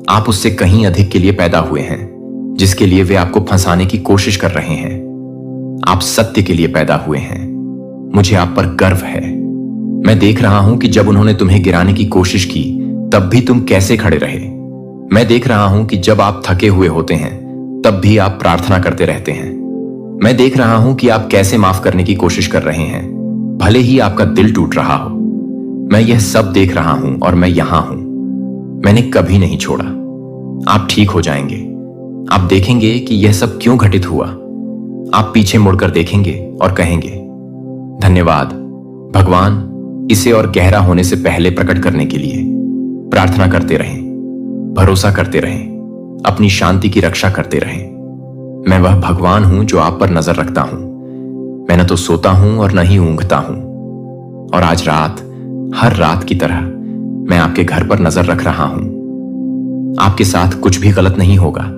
आप उससे कहीं अधिक के लिए पैदा हुए हैं जिसके लिए वे आपको फंसाने की कोशिश कर रहे हैं। आप सत्य के लिए पैदा हुए हैं। मुझे आप पर गर्व है। मैं देख रहा हूं कि जब उन्होंने तुम्हें गिराने की कोशिश की तब भी तुम कैसे खड़े रहे। मैं देख रहा हूं कि जब आप थके हुए होते हैं तब भी आप प्रार्थना करते रहते हैं। मैं देख रहा हूं कि आप कैसे माफ करने की कोशिश कर रहे हैं भले ही आपका दिल टूट रहा हो। मैं यह सब देख रहा हूं और मैं यहां हूं। मैंने कभी नहीं छोड़ा। आप ठीक हो जाएंगे। आप देखेंगे कि यह सब क्यों घटित हुआ। आप पीछे मुड़कर देखेंगे और कहेंगे, धन्यवाद भगवान, इसे और गहरा होने से पहले प्रकट करने के लिए। प्रार्थना करते रहें, भरोसा करते रहें, अपनी शांति की रक्षा करते रहें। मैं वह भगवान हूं जो आप पर नजर रखता हूं। मैं न तो सोता हूं और न ही ऊंघता हूं। और आज रात, हर रात की तरह मैं आपके घर पर नजर रख रहा हूं। आपके साथ कुछ भी गलत नहीं होगा।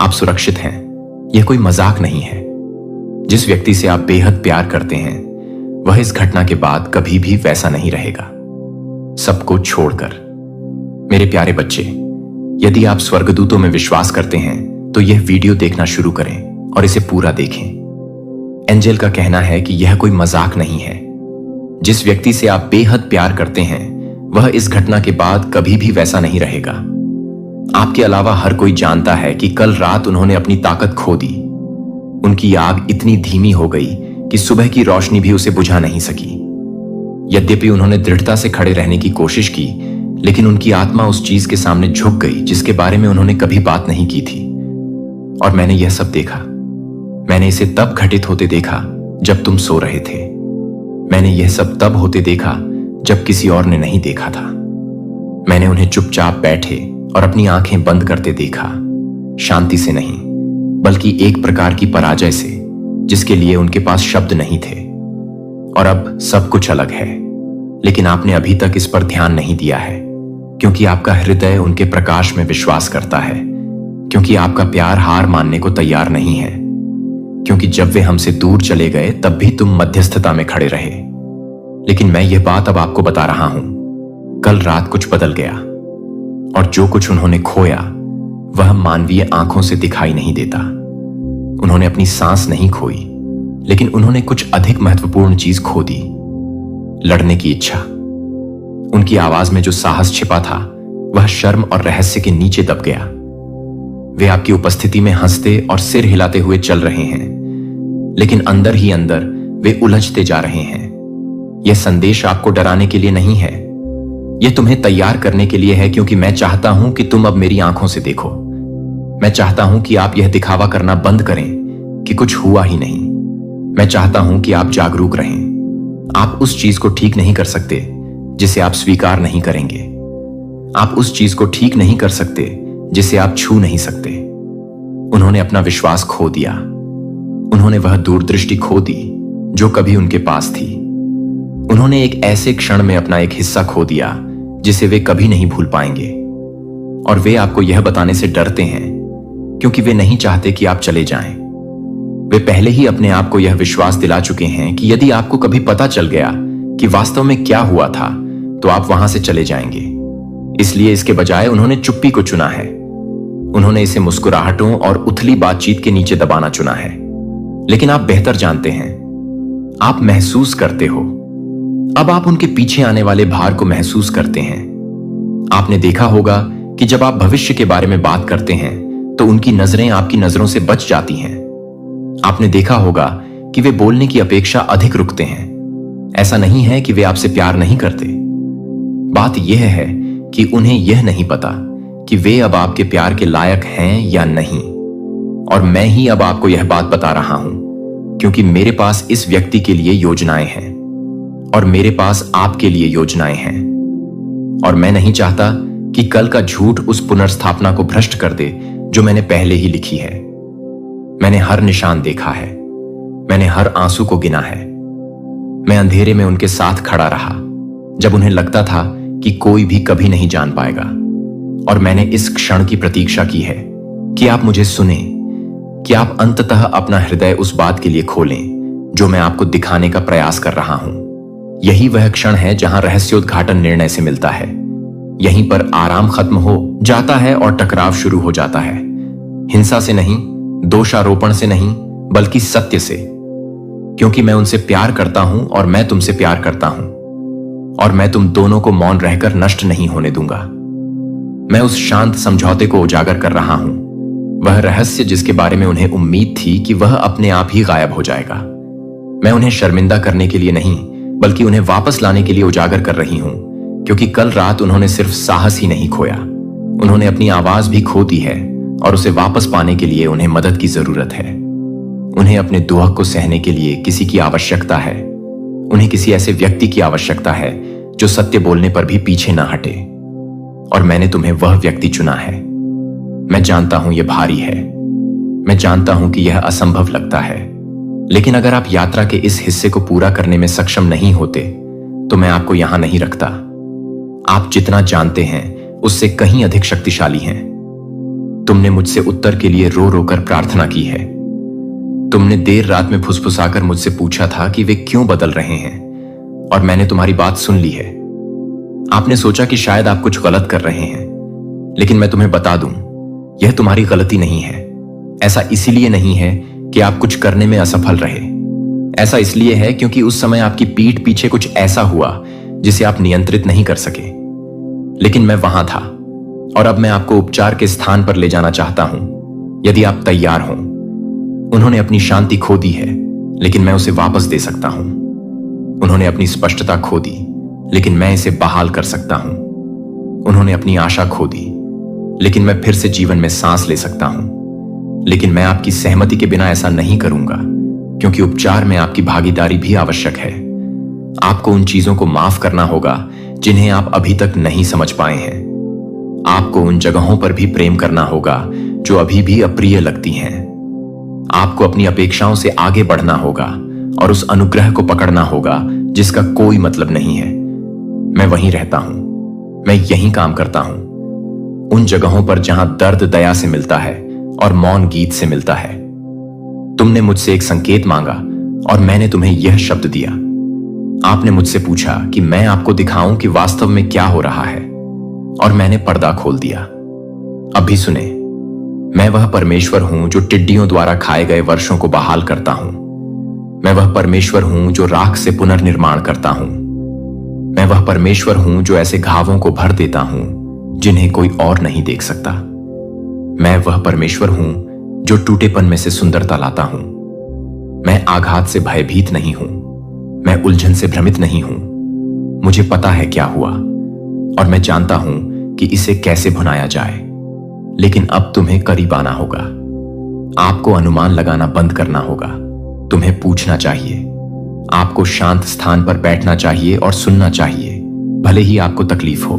आप सुरक्षित हैं। यह कोई मजाक नहीं है। जिस व्यक्ति से आप बेहद प्यार करते हैं वह इस घटना के बाद कभी भी वैसा नहीं रहेगा, सबको छोड़कर। मेरे प्यारे बच्चे, यदि आप स्वर्गदूतों में विश्वास करते हैं तो यह वीडियो देखना शुरू करें और इसे पूरा देखें। एंजल का कहना है कि यह कोई मजाक नहीं है। जिस व्यक्ति से आप बेहद प्यार करते हैं वह इस घटना के बाद कभी भी वैसा नहीं रहेगा। आपके अलावा हर कोई जानता है कि कल रात उन्होंने अपनी ताकत खो दी। उनकी आग इतनी धीमी हो गई कि सुबह की रोशनी भी उसे बुझा नहीं सकी। यद्यपि उन्होंने दृढ़ता से खड़े रहने की कोशिश की, लेकिन उनकी आत्मा उस चीज के सामने झुक गई जिसके बारे में उन्होंने कभी बात नहीं की थी। और मैंने यह सब देखा। मैंने इसे तब घटित होते देखा जब तुम सो रहे थे। मैंने यह सब तब होते देखा जब किसी और ने नहीं देखा था। मैंने उन्हें चुपचाप बैठे और अपनी आंखें बंद करते देखा, शांति से नहीं बल्कि एक प्रकार की पराजय से जिसके लिए उनके पास शब्द नहीं थे। और अब सब कुछ अलग है, लेकिन आपने अभी तक इस पर ध्यान नहीं दिया है क्योंकि आपका हृदय उनके प्रकाश में विश्वास करता है, क्योंकि आपका प्यार हार मानने को तैयार नहीं है, क्योंकि जब वे हमसे दूर चले गए तब भी तुम मध्यस्थता में खड़े रहे। लेकिन मैं यह बात अब आपको बता रहा हूं, कल रात कुछ बदल गया और जो कुछ उन्होंने खोया वह मानवीय आंखों से दिखाई नहीं देता। उन्होंने अपनी सांस नहीं खोई, लेकिन उन्होंने कुछ अधिक महत्वपूर्ण चीज खो दी, लड़ने की इच्छा। उनकी आवाज में जो साहस छिपा था वह शर्म और रहस्य के नीचे दब गया। वे आपकी उपस्थिति में हंसते और सिर हिलाते हुए चल रहे हैं, लेकिन अंदर ही अंदर वे उलझते जा रहे हैं। यह संदेश आपको डराने के लिए नहीं है, यह तुम्हें तैयार करने के लिए है, क्योंकि मैं चाहता हूं कि तुम अब मेरी आंखों से देखो। मैं चाहता हूं कि आप यह दिखावा करना बंद करें कि कुछ हुआ ही नहीं। मैं चाहता हूं कि आप जागरूक रहें। आप उस चीज को ठीक नहीं कर सकते जिसे आप स्वीकार नहीं करेंगे। आप उस चीज को ठीक नहीं कर सकते जिसे आप छू नहीं सकते। उन्होंने अपना विश्वास खो दिया। उन्होंने वह दूरदृष्टि खो दी जो कभी उनके पास थी। उन्होंने एक ऐसे क्षण में अपना एक हिस्सा खो दिया जिसे वे कभी नहीं भूल पाएंगे। और वे आपको यह बताने से डरते हैं क्योंकि वे नहीं चाहते कि आप चले जाएं। वे पहले ही अपने आप को यह विश्वास दिला चुके हैं कि यदि आपको कभी पता चल गया कि वास्तव में क्या हुआ था तो आप वहां से चले जाएंगे। इसलिए इसके बजाय उन्होंने चुप्पी को चुना है। उन्होंने इसे मुस्कुराहटों और उथली बातचीत के नीचे दबाना चुना है। लेकिन आप बेहतर जानते हैं, आप महसूस करते हो। अब आप उनके पीछे आने वाले भार को महसूस करते हैं। आपने देखा होगा कि जब आप भविष्य के बारे में बात करते हैं तो उनकी नजरें आपकी नजरों से बच जाती हैं। आपने देखा होगा कि वे बोलने की अपेक्षा अधिक रुकते हैं। ऐसा नहीं है कि वे आपसे प्यार नहीं करते। बात यह है कि उन्हें यह नहीं पता कि वे अब आपके प्यार के लायक हैं या नहीं। और मैं ही अब आपको यह बात बता रहा हूं, क्योंकि मेरे पास इस व्यक्ति के लिए योजनाएं हैं और मेरे पास आपके लिए योजनाएं हैं। और मैं नहीं चाहता कि कल का झूठ उस पुनर्स्थापना को भ्रष्ट कर दे जो मैंने पहले ही लिखी है। मैंने हर निशान देखा है, मैंने हर आंसू को गिना है। मैं अंधेरे में उनके साथ खड़ा रहा जब उन्हें लगता था कि कोई भी कभी नहीं जान पाएगा। और मैंने इस क्षण की प्रतीक्षा की है कि आप मुझे सुने, कि आप अंततः अपना हृदय उस बात के लिए खोलें जो मैं आपको दिखाने का प्रयास कर रहा हूं। यही वह क्षण है जहां रहस्योद्घाटन निर्णय से मिलता है। यहीं पर आराम खत्म हो जाता है और टकराव शुरू हो जाता है। हिंसा से नहीं, दोषारोपण से नहीं, बल्कि सत्य से। क्योंकि मैं उनसे प्यार करता हूं और मैं तुमसे प्यार करता हूं, और मैं तुम दोनों को मौन रहकर नष्ट नहीं होने दूंगा। मैं उस शांत समझौते को उजागर कर रहा हूं, वह रहस्य जिसके बारे में उन्हें उम्मीद थी कि वह अपने आप ही गायब हो जाएगा। मैं उन्हें शर्मिंदा करने के लिए नहीं, बल्कि उन्हें वापस लाने के लिए उजागर कर रही हूं, क्योंकि कल रात उन्होंने सिर्फ साहस ही नहीं खोया, उन्होंने अपनी आवाज भी खो दी है, और उसे वापस पाने के लिए उन्हें मदद की जरूरत है। उन्हें अपने दुख को सहने के लिए किसी की आवश्यकता है। उन्हें किसी ऐसे व्यक्ति की आवश्यकता है जो सत्य बोलने पर भी पीछे ना हटे। और मैंने तुम्हें वह व्यक्ति चुना है। मैं जानता हूं यह भारी है, मैं जानता हूं कि यह असंभव लगता है, लेकिन अगर आप यात्रा के इस हिस्से को पूरा करने में सक्षम नहीं होते तो मैं आपको यहां नहीं रखता। आप जितना जानते हैं उससे कहीं अधिक शक्तिशाली हैं। तुमने मुझसे उत्तर के लिए रो रो कर प्रार्थना की है। तुमने देर रात में फुसफुसाकर मुझसे पूछा था कि वे क्यों बदल रहे हैं, और मैंने तुम्हारी बात सुन ली है। आपने सोचा कि शायद आप कुछ गलत कर रहे हैं, लेकिन मैं तुम्हें बता दूं, यह तुम्हारी गलती नहीं है। ऐसा इसलिए नहीं है कि आप कुछ करने में असफल रहे। ऐसा इसलिए है क्योंकि उस समय आपकी पीठ पीछे कुछ ऐसा हुआ जिसे आप नियंत्रित नहीं कर सके। लेकिन मैं वहां था, और अब मैं आपको उपचार के स्थान पर ले जाना चाहता हूं, यदि आप तैयार हों। उन्होंने अपनी शांति खो दी है, लेकिन मैं उसे वापस दे सकता हूं। उन्होंने अपनी स्पष्टता खो दी, लेकिन मैं इसे बहाल कर सकता हूं। उन्होंने अपनी आशा खो दी, लेकिन मैं फिर से जीवन में सांस ले सकता हूं। लेकिन मैं आपकी सहमति के बिना ऐसा नहीं करूंगा, क्योंकि उपचार में आपकी भागीदारी भी आवश्यक है। आपको उन चीजों को माफ करना होगा जिन्हें आप अभी तक नहीं समझ पाए हैं। आपको उन जगहों पर भी प्रेम करना होगा जो अभी भी अप्रिय लगती हैं। आपको अपनी अपेक्षाओं से आगे बढ़ना होगा और उस अनुग्रह को पकड़ना होगा जिसका कोई मतलब नहीं है। मैं वहीं रहता हूं, मैं यहीं काम करता हूं, उन जगहों पर जहां दर्द दया से मिलता है और मौन गीत से मिलता है। तुमने मुझसे एक संकेत मांगा और मैंने तुम्हें यह शब्द दिया। आपने मुझसे पूछा कि मैं आपको दिखाऊं कि वास्तव में क्या हो रहा है, और मैंने पर्दा खोल दिया। अभी सुने, मैं वह परमेश्वर हूं जो टिड्डियों द्वारा खाए गए वर्षों को बहाल करता हूं। मैं वह परमेश्वर हूं जो राख से पुनर्निर्माण करता हूं। मैं वह परमेश्वर हूं जो ऐसे घावों को भर देता हूं जिन्हें कोई और नहीं देख सकता। मैं वह परमेश्वर हूं जो टूटेपन में से सुंदरता लाता हूं। मैं आघात से भयभीत नहीं हूं, मैं उलझन से भ्रमित नहीं हूं। मुझे पता है क्या हुआ, और मैं जानता हूं कि इसे कैसे भुनाया जाए। लेकिन अब तुम्हें करीब आना होगा। आपको अनुमान लगाना बंद करना होगा। तुम्हें पूछना चाहिए। आपको शांत स्थान पर बैठना चाहिए और सुनना चाहिए, भले ही आपको तकलीफ हो।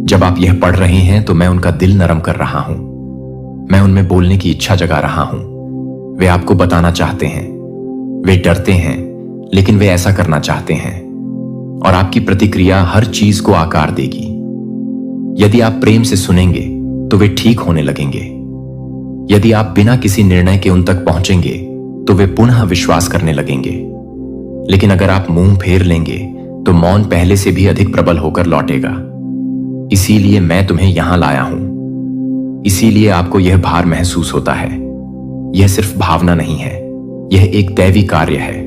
जब आप यह पढ़ रहे हैं तो मैं उनका दिल नरम कर रहा हूं। मैं उनमें बोलने की इच्छा जगा रहा हूं। वे आपको बताना चाहते हैं। वे डरते हैं, लेकिन वे ऐसा करना चाहते हैं, और आपकी प्रतिक्रिया हर चीज को आकार देगी। यदि आप प्रेम से सुनेंगे तो वे ठीक होने लगेंगे। यदि आप बिना किसी निर्णय के उन तक पहुंचेंगे तो वे पुनः विश्वास करने लगेंगे। लेकिन अगर आप मुंह फेर लेंगे तो मौन पहले से भी अधिक प्रबल होकर लौटेगा। इसीलिए मैं तुम्हें यहां लाया हूं। इसीलिए आपको यह भार महसूस होता है। यह सिर्फ भावना नहीं है, यह एक दैवी कार्य है।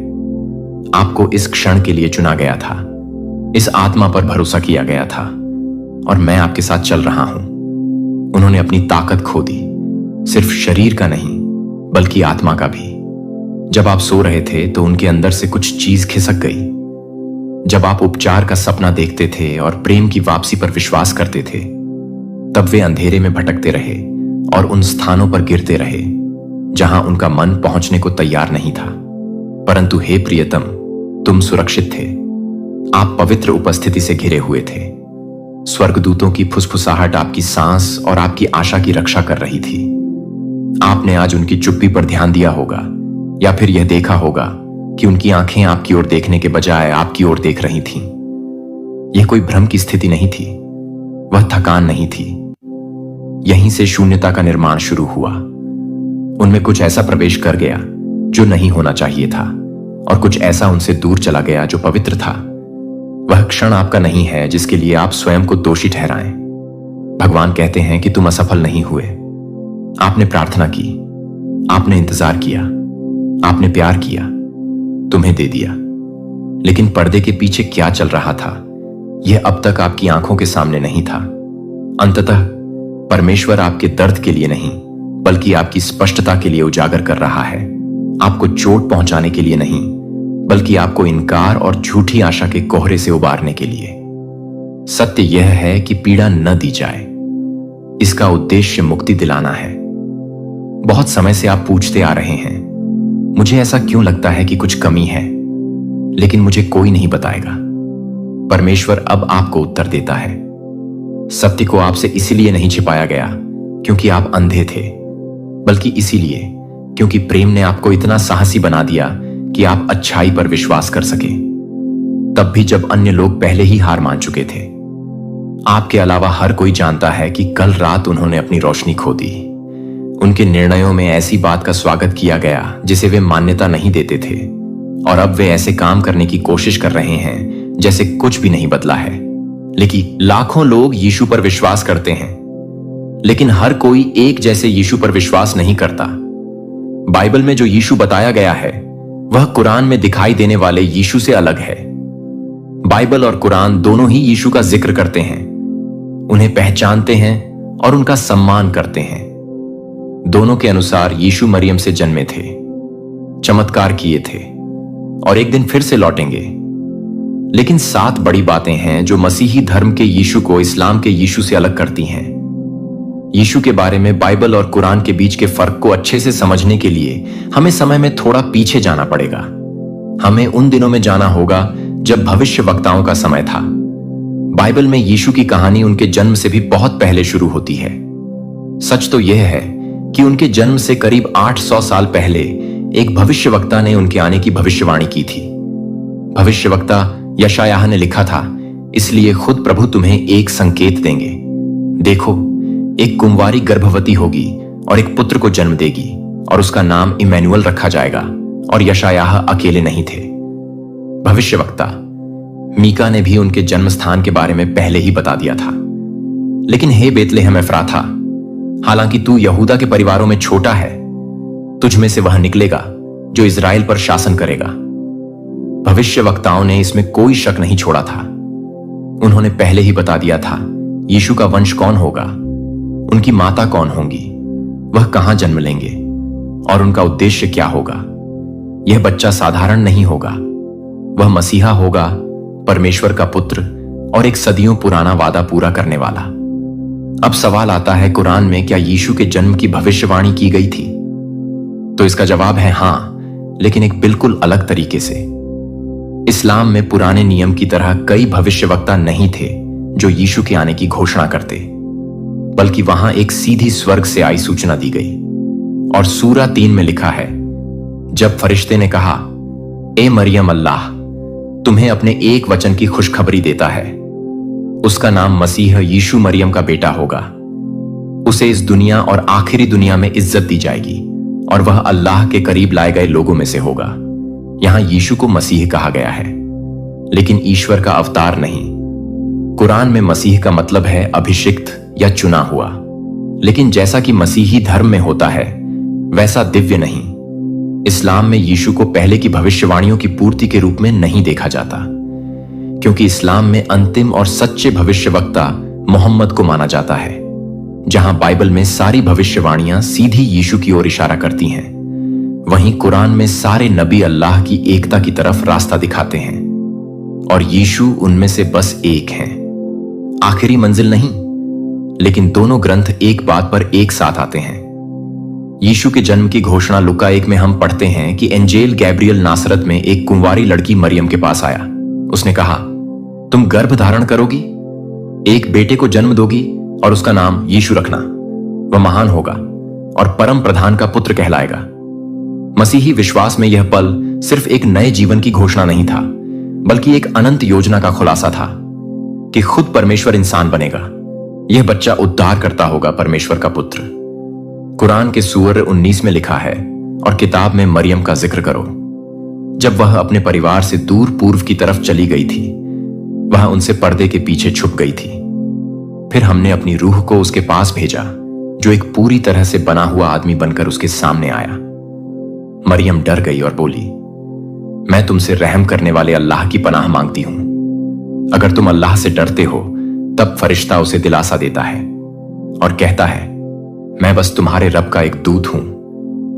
आपको इस क्षण के लिए चुना गया था। इस आत्मा पर भरोसा किया गया था, और मैं आपके साथ चल रहा हूं। उन्होंने अपनी ताकत खो दी, सिर्फ शरीर का नहीं बल्कि आत्मा का भी। जब आप सो रहे थे तो उनके अंदर से कुछ चीज खिसक गई। जब आप उपचार का सपना देखते थे और प्रेम की वापसी पर विश्वास करते थे, तब वे अंधेरे में भटकते रहे और उन स्थानों पर गिरते रहे जहां उनका मन पहुंचने को तैयार नहीं था। परंतु हे प्रियतम, तुम सुरक्षित थे। आप पवित्र उपस्थिति से घिरे हुए थे। स्वर्गदूतों की फुसफुसाहट आपकी सांस और आपकी आशा की रक्षा कर रही थी। आपने आज उनकी चुप्पी पर ध्यान दिया होगा, या फिर यह देखा होगा कि उनकी आंखें आपकी ओर देखने के बजाय आपकी ओर देख रही थीं। यह कोई भ्रम की स्थिति नहीं थी, वह थकान नहीं थी। यहीं से शून्यता का निर्माण शुरू हुआ। उनमें कुछ ऐसा प्रवेश कर गया जो नहीं होना चाहिए था, और कुछ ऐसा उनसे दूर चला गया जो पवित्र था। वह क्षण आपका नहीं है जिसके लिए आप स्वयं को दोषी ठहराएं। भगवान कहते हैं कि तुम असफल नहीं हुए। आपने प्रार्थना की, आपने इंतजार किया, आपने प्यार किया, तुम्हें दे दिया। लेकिन पर्दे के पीछे क्या चल रहा था, यह अब तक आपकी आंखों के सामने नहीं था। अंततः परमेश्वर आपके दर्द के लिए नहीं, बल्कि आपकी स्पष्टता के लिए उजागर कर रहा है। आपको चोट पहुंचाने के लिए नहीं, बल्कि आपको इनकार और झूठी आशा के कोहरे से उबारने के लिए। सत्य यह है कि पीड़ा न दी जाए। इसका उद्देश्य मुक्ति दिलाना है। बहुत समय से आप पूछते आ रहे हैं, मुझे ऐसा क्यों लगता है कि कुछ कमी है, लेकिन मुझे कोई नहीं बताएगा। परमेश्वर अब आपको उत्तर देता है। सत्य को आपसे इसीलिए नहीं छिपाया गया क्योंकि आप अंधे थे, बल्कि इसीलिए क्योंकि प्रेम ने आपको इतना साहसी बना दिया कि आप अच्छाई पर विश्वास कर सके, तब भी जब अन्य लोग पहले ही हार मान चुके थे। आपके अलावा हर कोई जानता है कि कल रात उन्होंने अपनी रोशनी खो दी। उनके निर्णयों में ऐसी बात का स्वागत किया गया जिसे वे मान्यता नहीं देते थे, और अब वे ऐसे काम करने की कोशिश कर रहे हैं जैसे कुछ भी नहीं बदला है। लेकिन लाखों लोग यीशु पर विश्वास करते हैं, लेकिन हर कोई एक जैसे यीशु पर विश्वास नहीं करता। बाइबल में जो यीशु बताया गया है वह कुरान में दिखाई देने वाले यीशु से अलग है। बाइबल और कुरान दोनों ही यीशु का जिक्र करते हैं, उन्हें पहचानते हैं और उनका सम्मान करते हैं। दोनों के अनुसार यीशु मरियम से जन्मे थे, चमत्कार किए थे और एक दिन फिर से लौटेंगे। लेकिन 7 बड़ी बातें हैं जो मसीही धर्म के यीशु को इस्लाम के यीशु से अलग करती हैं। यीशु के बारे में बाइबल और कुरान के बीच के फर्क को अच्छे से समझने के लिए हमें समय में थोड़ा पीछे जाना पड़ेगा। हमें उन दिनों में जाना होगा जब भविष्यवक्ताओं का समय था। बाइबल में यीशु की कहानी उनके जन्म से भी बहुत पहले शुरू होती है। सच तो यह है कि उनके जन्म से करीब 800 साल पहले एक भविष्यवक्ता ने उनके आने की भविष्यवाणी की थी। भविष्यवक्ता यशायाह ने लिखा था, इसलिए खुद प्रभु तुम्हें एक संकेत देंगे। देखो, एक कुंवारी गर्भवती होगी और एक पुत्र को जन्म देगी और उसका नाम इमैनुअल रखा जाएगा। और यशायाह अकेले नहीं थे। भविष्यवक्ता मीका ने भी उनके जन्म स्थान के बारे में पहले ही बता दिया था। लेकिन हे बेतलेहम एफ्राथा, हालांकि तू यहूदा के परिवारों में छोटा है, तुझ में से वह निकलेगा जो इजराइल पर शासन करेगा। भविष्यवक्ताओं ने इसमें कोई शक नहीं छोड़ा था। उन्होंने पहले ही बता दिया था यीशु का वंश कौन होगा, उनकी माता कौन होंगी, वह कहां जन्म लेंगे और उनका उद्देश्य क्या होगा। यह बच्चा साधारण नहीं होगा, वह मसीहा होगा, परमेश्वर का पुत्र और एक सदियों पुराना वादा पूरा करने वाला। अब सवाल आता है, कुरान में क्या यीशु के जन्म की भविष्यवाणी की गई थी? तो इसका जवाब है हां, लेकिन एक बिल्कुल अलग तरीके से। इस्लाम में पुराने नियम की तरह कई भविष्यवक्ता नहीं थे जो यीशु के आने की घोषणा करते, बल्कि वहां एक सीधी स्वर्ग से आई सूचना दी गई। और सूरा 3 में लिखा है, जब फरिश्ते ने कहा, ए मरियम, अल्लाह तुम्हें अपने एक वचन की खुशखबरी देता है, उसका नाम मसीह यीशु मरियम का बेटा होगा। उसे इस दुनिया और आखिरी दुनिया में इज्जत दी जाएगी और वह अल्लाह के करीब लाए गए लोगों में से होगा। यहां यीशु को मसीह कहा गया है, लेकिन ईश्वर का अवतार नहीं। कुरान में मसीह का मतलब है अभिषिक्त या चुना हुआ, लेकिन जैसा कि मसीही धर्म में होता है वैसा दिव्य नहीं। इस्लाम में यीशु को पहले की भविष्यवाणियों की पूर्ति के रूप में नहीं देखा जाता, क्योंकि इस्लाम में अंतिम और सच्चे भविष्यवक्ता मोहम्मद को माना जाता है। जहां बाइबल में सारी भविष्यवाणियां सीधी यीशु की ओर इशारा करती हैं, वहीं कुरान में सारे नबी अल्लाह की एकता की तरफ रास्ता दिखाते हैं और यीशु उनमें से बस एक हैं। आखिरी मंजिल नहीं, लेकिन दोनों ग्रंथ एक बात पर एक साथ आते हैं। यीशु के जन्म की घोषणा लुका 1 में हम पढ़ते हैं कि एंजेल गैब्रियल नासरत में एक कुंवारी लड़की मरियम के पास आया। उसने कहा, तुम गर्भ धारण करोगी, एक बेटे को जन्म दोगी और उसका नाम यीशु रखना। वह महान होगा और परम प्रधान का पुत्र कहलाएगा। मसीही विश्वास में यह पल सिर्फ एक नए जीवन की घोषणा नहीं था, बल्कि एक अनंत योजना का खुलासा था कि खुद परमेश्वर इंसान बनेगा। यह बच्चा उद्धार करता होगा, परमेश्वर का पुत्र। कुरान के सूरह 19 में लिखा है, और किताब में मरियम का जिक्र करो। जब वह अपने परिवार से दूर पूर्व की तरफ चली गई थी, वह उनसे पर्दे के पीछे छुप गई थी। फिर हमने अपनी रूह को उसके पास भेजा, जो एक पूरी तरह से बना हुआ आदमी बनकर उसके सामने आया। मरियम डर गई और बोली, मैं तुमसे रहम करने वाले अल्लाह की पनाह मांगती हूं। अगर तुम अल्लाह से डरते हो, तब फरिश्ता उसे दिलासा देता है और कहता है, मैं बस तुम्हारे रब का एक दूत हूं,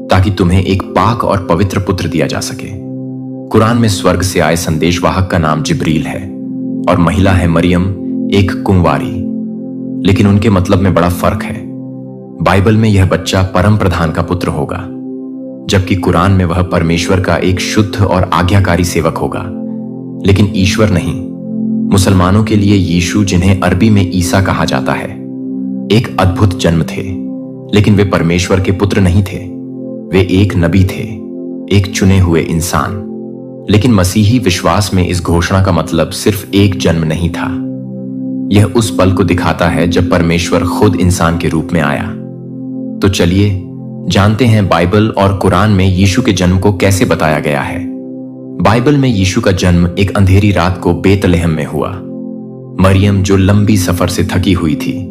ताकि तुम्हें एक पाक और पवित्र पुत्र दिया जा सके। कुरान में स्वर्ग से आए संदेशवाहक का नाम जिब्रील है और महिला है मरियम, एक कुंवारी। लेकिन उनके मतलब में बड़ा फर्क है। बाइबल में यह बच्चा परम प्रधान का पुत्र होगा, जबकि कुरान में वह परमेश्वर का एक शुद्ध और आज्ञाकारी सेवक होगा, लेकिन ईश्वर नहीं। मुसलमानों के लिए यीशु, जिन्हें अरबी में ईसा कहा जाता है, एक अद्भुत जन्म थे, लेकिन वे परमेश्वर के पुत्र नहीं थे। वे एक नबी थे, एक चुने हुए इंसान। लेकिन मसीही विश्वास में इस घोषणा का मतलब सिर्फ एक जन्म नहीं था। यह उस पल को दिखाता है जब परमेश्वर खुद इंसान के रूप में आया। तो चलिए जानते हैं बाइबल और कुरान में यीशु के जन्म को कैसे बताया गया है। बाइबल में यीशु का जन्म एक अंधेरी रात को बेतलहम में हुआ। मरियम, जो लंबी सफर से थकी हुई थी,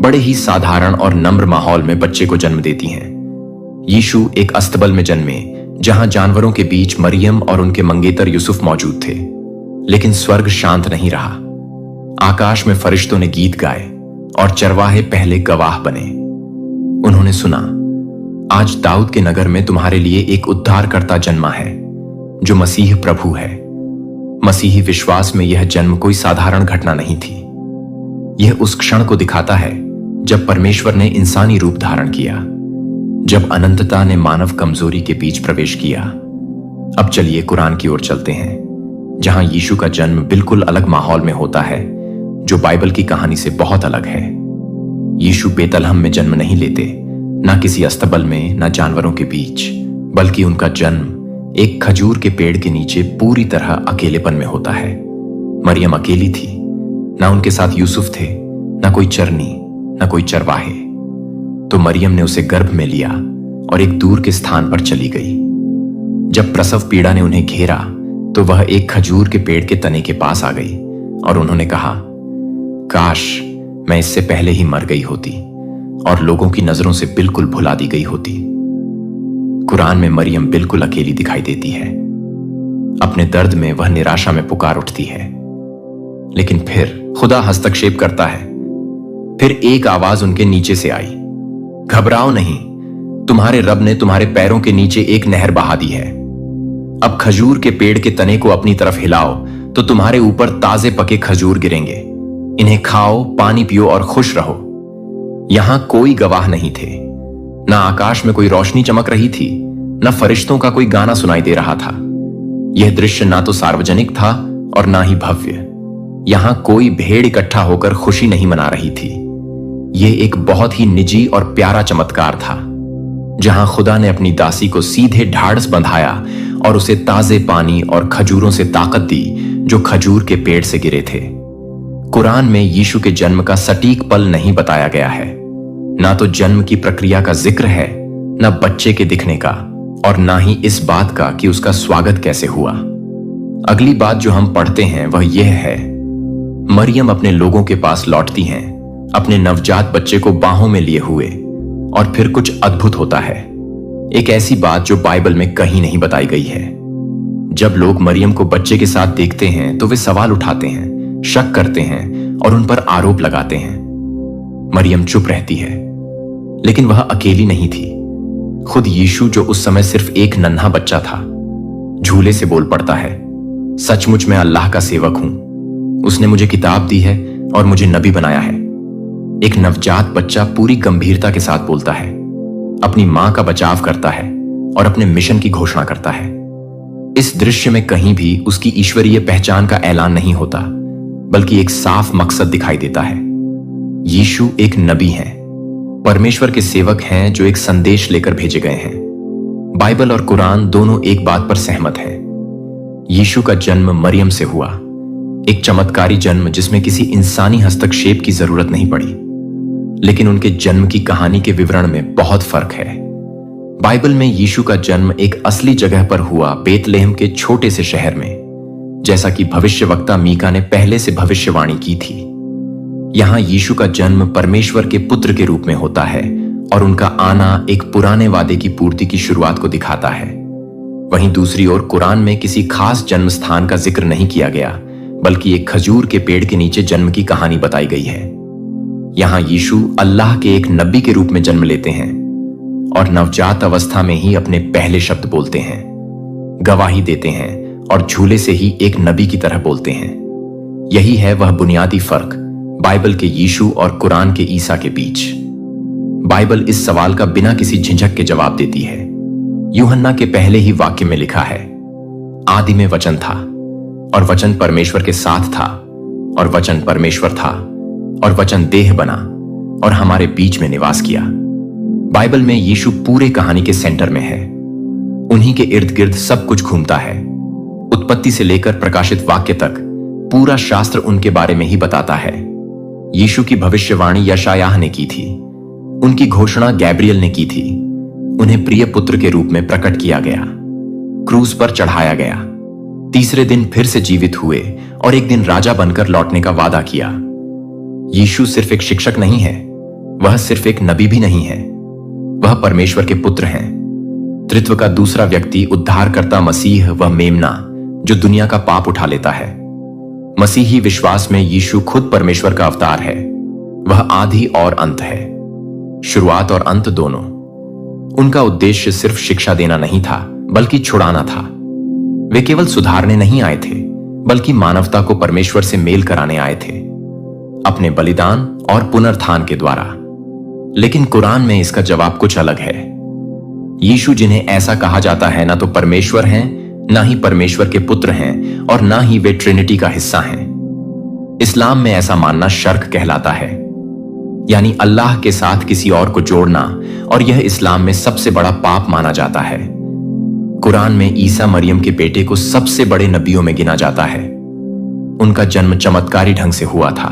बड़े ही साधारण और नम्र माहौल में बच्चे को जन्म देती हैं। यीशु एक अस्तबल में जन्मे, जहां जानवरों के बीच मरियम और उनके मंगेतर यूसुफ मौजूद थे। लेकिन स्वर्ग शांत नहीं रहा। आकाश में फरिश्तों ने गीत गाए और चरवाहे पहले गवाह बने। उन्होंने सुना, आज दाऊद के नगर में तुम्हारे लिए एक उद्धारकर्ता जन्मा है, जो मसीह प्रभु है। मसीही विश्वास में यह जन्म कोई साधारण घटना नहीं थी। यह उस क्षण को दिखाता है जब परमेश्वर ने इंसानी रूप धारण किया, जब अनंतता ने मानव कमजोरी के बीच प्रवेश किया। अब चलिए कुरान की ओर चलते हैं, जहां यीशु का जन्म बिल्कुल अलग माहौल में होता है, जो बाइबल की कहानी से बहुत अलग है। यीशु बेतलहम में जन्म नहीं लेते, ना किसी अस्तबल में, ना जानवरों के बीच, बल्कि उनका जन्म एक खजूर के पेड़ के नीचे पूरी तरह अकेलेपन में होता है। मरियम अकेली थी, ना उनके साथ यूसुफ थे, ना कोई चरनी, ना कोई चरवाहे। तो मरियम ने उसे गर्भ में लिया और एक दूर के स्थान पर चली गई। जब प्रसव पीड़ा ने उन्हें घेरा, तो वह एक खजूर के पेड़ के तने के पास आ गई और उन्होंने कहा, काश मैं इससे पहले ही मर गई होती और लोगों की नजरों से बिल्कुल भुला दी गई होती। कुरान में मरियम बिल्कुल अकेली दिखाई देती है। अपने दर्द में वह निराशा में पुकार उठती है। लेकिन फिर खुदा हस्तक्षेप करता है। फिर एक आवाज उनके नीचे से आई, घबराओ नहीं, तुम्हारे रब ने तुम्हारे पैरों के नीचे एक नहर बहा दी है। अब खजूर के पेड़ के तने को अपनी तरफ हिलाओ, तो तुम्हारे ऊपर ताजे पके खजूर गिरेंगे। इन्हें खाओ, पानी पियो और खुश रहो। यहां कोई गवाह नहीं थे, ना आकाश में कोई रोशनी चमक रही थी, ना फरिश्तों का कोई गाना सुनाई दे रहा था। यह दृश्य ना तो सार्वजनिक था और ना ही भव्य। यहां कोई भीड़ इकट्ठा होकर खुशी नहीं मना रही थी। यह एक बहुत ही निजी और प्यारा चमत्कार था, जहां खुदा ने अपनी दासी को सीधे ढाढ़स बंधाया और उसे ताजे पानी और खजूरों से ताकत दी, जो खजूर के पेड़ से गिरे थे। कुरान में यीशु के जन्म का सटीक पल नहीं बताया गया है। ना तो जन्म की प्रक्रिया का जिक्र है, ना बच्चे के दिखने का, और ना ही इस बात का कि उसका स्वागत कैसे हुआ। अगली बात जो हम पढ़ते हैं वह यह है, मरियम अपने लोगों के पास लौटती हैं, अपने नवजात बच्चे को बाहों में लिए हुए, और फिर कुछ अद्भुत होता है। एक ऐसी बात जो बाइबल में कहीं नहीं बताई गई है। जब लोग मरियम को बच्चे के साथ देखते हैं, तो वे सवाल उठाते हैं, शक करते हैं और उन पर आरोप लगाते हैं। मरियम चुप रहती है, लेकिन वह अकेली नहीं थी। खुद यीशु जो उस समय सिर्फ एक नन्हा बच्चा था, झूले से बोल पड़ता है, सचमुच मैं अल्लाह का सेवक हूं। उसने मुझे किताब दी है और मुझे नबी बनाया है। एक नवजात बच्चा पूरी गंभीरता के साथ बोलता है, अपनी मां का बचाव करता है और अपने मिशन की घोषणा करता है। इस दृश्य में कहीं भी उसकी ईश्वरीय पहचान का ऐलान नहीं होता, बल्कि एक साफ मकसद दिखाई देता है। यीशु एक नबी हैं, परमेश्वर के सेवक हैं जो एक संदेश लेकर भेजे गए हैं। बाइबल और कुरान दोनों एक बात पर सहमत हैं। यीशु का जन्म मरियम से हुआ, एक चमत्कारी जन्म जिसमें किसी इंसानी हस्तक्षेप की जरूरत नहीं पड़ी। लेकिन उनके जन्म की कहानी के विवरण में बहुत फर्क है। बाइबल में यीशु का जन्म एक असली जगह पर हुआ, बेतलेहम के छोटे से शहर में, जैसा कि भविष्यवक्ता मीका ने पहले से भविष्यवाणी की थी। यहां यीशु का जन्म परमेश्वर के पुत्र के रूप में होता है और उनका आना एक पुराने वादे की पूर्ति की शुरुआत को दिखाता है। वहीं दूसरी ओर कुरान में किसी खास जन्म स्थान का जिक्र नहीं किया गया, बल्कि एक खजूर के पेड़ के नीचे जन्म की कहानी बताई गई है। यहां यीशु अल्लाह के एक नबी के रूप में जन्म लेते हैं और नवजात अवस्था में ही अपने पहले शब्द बोलते हैं, गवाही देते हैं और झूले से ही एक नबी की तरह बोलते हैं। यही है वह बुनियादी फर्क बाइबल के यीशु और कुरान के ईसा के बीच। बाइबल इस सवाल का बिना किसी झिझक के जवाब देती है। यूहन्ना के पहले ही वाक्य में लिखा है, आदि में वचन था और वचन परमेश्वर के साथ था और वचन परमेश्वर था और वचन देह बना और हमारे बीच में निवास किया। बाइबल में यीशु पूरे कहानी के सेंटर में है। उन्हीं के इर्द गिर्द सब कुछ घूमता है। उत्पत्ति से लेकर प्रकाशित वाक्य तक पूरा शास्त्र उनके बारे में ही बताता है। यीशु की भविष्यवाणी यशायाह ने की थी, उनकी घोषणा गैब्रियल ने की थी। उन्हें प्रिय पुत्र के रूप में प्रकट किया गया, क्रूस पर चढ़ाया गया, तीसरे दिन फिर से जीवित हुए और एक दिन राजा बनकर लौटने का वादा किया। यीशु सिर्फ एक शिक्षक नहीं है, वह सिर्फ एक नबी भी नहीं है, वह परमेश्वर के पुत्र हैं। त्रित्व का दूसरा व्यक्ति, उद्धारकर्ता मसीह, वह मेमना जो दुनिया का पाप उठा लेता है। मसीही विश्वास में यीशु खुद परमेश्वर का अवतार है। वह आदि और अंत है, शुरुआत और अंत दोनों। उनका उद्देश्य सिर्फ शिक्षा देना नहीं था, बल्कि छुड़ाना था। वे केवल सुधारने नहीं आए थे, बल्कि मानवता को परमेश्वर से मेल कराने आए थे, अपने बलिदान और पुनरुत्थान के द्वारा। लेकिन कुरान में इसका जवाब कुछ अलग है। यीशु, जिन्हें ऐसा कहा जाता है, ना तो परमेश्वर हैं, ना ही परमेश्वर के पुत्र हैं और ना ही वे ट्रिनिटी का हिस्सा हैं। इस्लाम में ऐसा मानना शर्क कहलाता है, यानी अल्लाह के साथ किसी और को जोड़ना, और यह इस्लाम में सबसे बड़ा पाप माना जाता है। कुरान में ईसा मरियम के बेटे को सबसे बड़े नबियों में गिना जाता है। उनका जन्म चमत्कारी ढंग से हुआ था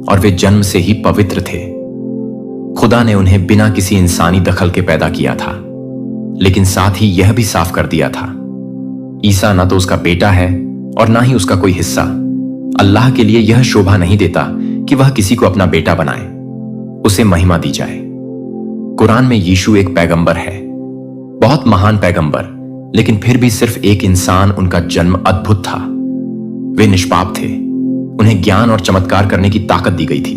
और वे जन्म से ही पवित्र थे। खुदा ने उन्हें बिना किसी इंसानी दखल के पैदा किया था, लेकिन साथ ही यह भी साफ कर दिया था, ईसा ना तो उसका बेटा है और ना ही उसका कोई हिस्सा। अल्लाह के लिए यह शोभा नहीं देता कि वह किसी को अपना बेटा बनाए, उसे महिमा दी जाए। कुरान में यीशु एक पैगंबर है, बहुत महान पैगंबर, लेकिन फिर भी सिर्फ एक इंसान। उनका जन्म अद्भुत था। वे निष्पाप थे, उन्हें ज्ञान और चमत्कार करने की ताकत दी गई थी,